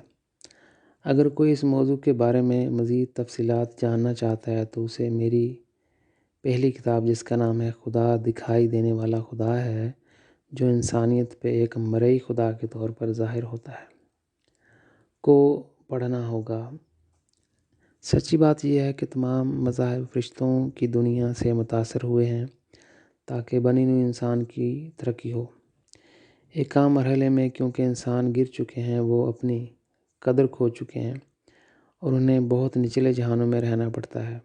Speaker 1: اگر کوئی اس موضوع کے بارے میں مزید تفصیلات جاننا چاہتا ہے تو اسے میری پہلی کتاب، جس کا نام ہے خدا دکھائی دینے والا خدا ہے، جو انسانیت پہ ایک مرئی خدا کے طور پر ظاہر ہوتا ہے، کو پڑھنا ہوگا۔ سچی بات یہ ہے کہ تمام مذاہب فرشتوں کی دنیا سے متاثر ہوئے ہیں تاکہ بنی نوع انسان کی ترقی ہو۔ ایک عام مرحلے میں کیونکہ انسان گر چکے ہیں، وہ اپنی قدر کھو چکے ہیں اور انہیں بہت نچلے جہانوں میں رہنا پڑتا ہے۔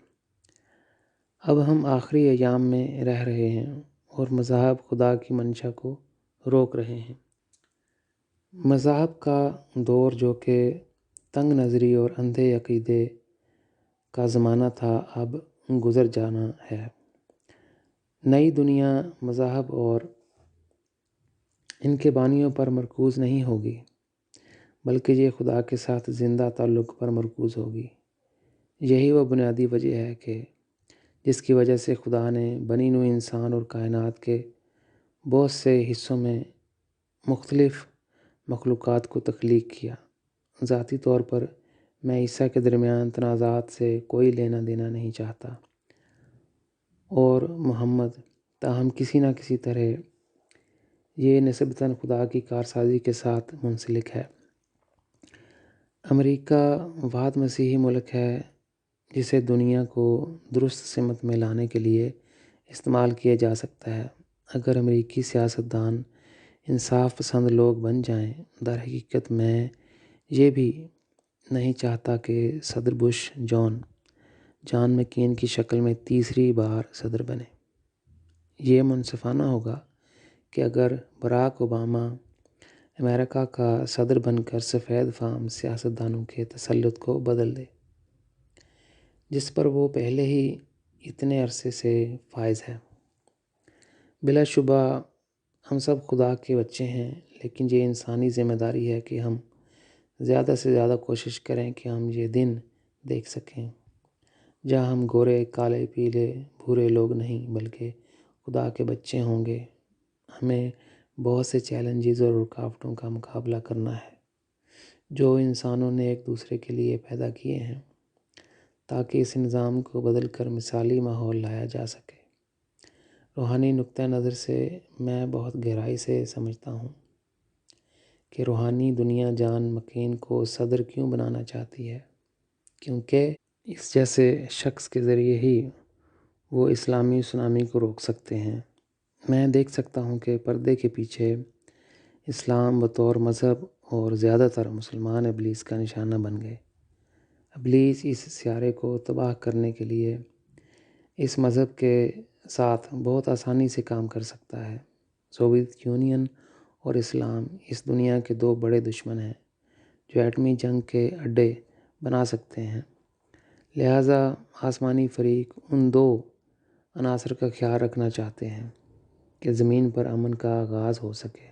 Speaker 1: اب ہم آخری ایام میں رہ رہے ہیں اور مذاہب خدا کی منشا کو روک رہے ہیں۔ مذاہب کا دور، جو کہ تنگ نظری اور اندھے عقیدے کا زمانہ تھا، اب گزر جانا ہے۔ نئی دنیا مذاہب اور ان کے بانیوں پر مرکوز نہیں ہوگی، بلکہ یہ خدا کے ساتھ زندہ تعلق پر مرکوز ہوگی۔ یہی وہ بنیادی وجہ ہے کہ جس کی وجہ سے خدا نے بنی نوع انسان اور کائنات کے بہت سے حصوں میں مختلف مخلوقات کو تخلیق کیا۔ ذاتی طور پر میں عیسیٰ کے درمیان تنازعات سے کوئی لینا دینا نہیں چاہتا اور محمد، تاہم کسی نہ کسی طرح یہ نسبتاً خدا کی کارسازی کے ساتھ منسلک ہے۔ امریکہ واحد مسیحی ملک ہے جسے دنیا کو درست سمت میں لانے کے لیے استعمال کیا جا سکتا ہے۔ اگر امریکی سیاستدان انصاف پسند لوگ بن جائیں۔ در حقیقت میں یہ بھی نہیں چاہتا کہ صدر بش جان مکین کی شکل میں تیسری بار صدر بنے۔ یہ منصفانہ ہوگا کہ اگر براک اوباما امریکہ کا صدر بن کر سفید فام سیاستدانوں کے تسلط کو بدل دے، جس پر وہ پہلے ہی اتنے عرصے سے فائز ہے۔ بلا شبہ ہم سب خدا کے بچے ہیں، لیکن یہ انسانی ذمہ داری ہے کہ ہم زیادہ سے زیادہ کوشش کریں کہ ہم یہ دن دیکھ سکیں جہاں ہم گورے، کالے، پیلے، بھورے لوگ نہیں بلکہ خدا کے بچے ہوں گے۔ ہمیں بہت سے چیلنجز اور رکاوٹوں کا مقابلہ کرنا ہے جو انسانوں نے ایک دوسرے کے لیے پیدا کیے ہیں، تاکہ اس نظام کو بدل کر مثالی ماحول لایا جا سکے۔ روحانی نقطہ نظر سے میں بہت گہرائی سے سمجھتا ہوں کہ روحانی دنیا جان مکین کو صدر کیوں بنانا چاہتی ہے، کیونکہ اس جیسے شخص کے ذریعے ہی وہ اسلامی سونامی کو روک سکتے ہیں۔ میں دیکھ سکتا ہوں کہ پردے کے پیچھے اسلام بطور مذہب اور زیادہ تر مسلمان ابلیس کا نشانہ بن گئے۔ ابلیس اس سیارے کو تباہ کرنے کے لیے اس مذہب کے ساتھ بہت آسانی سے کام کر سکتا ہے۔ سوویت یونین اور اسلام اس دنیا کے دو بڑے دشمن ہیں جو ایٹمی جنگ کے اڈے بنا سکتے ہیں۔ لہٰذا آسمانی فریق ان دو عناصر کا خیال رکھنا چاہتے ہیں کہ زمین پر امن کا آغاز ہو سکے۔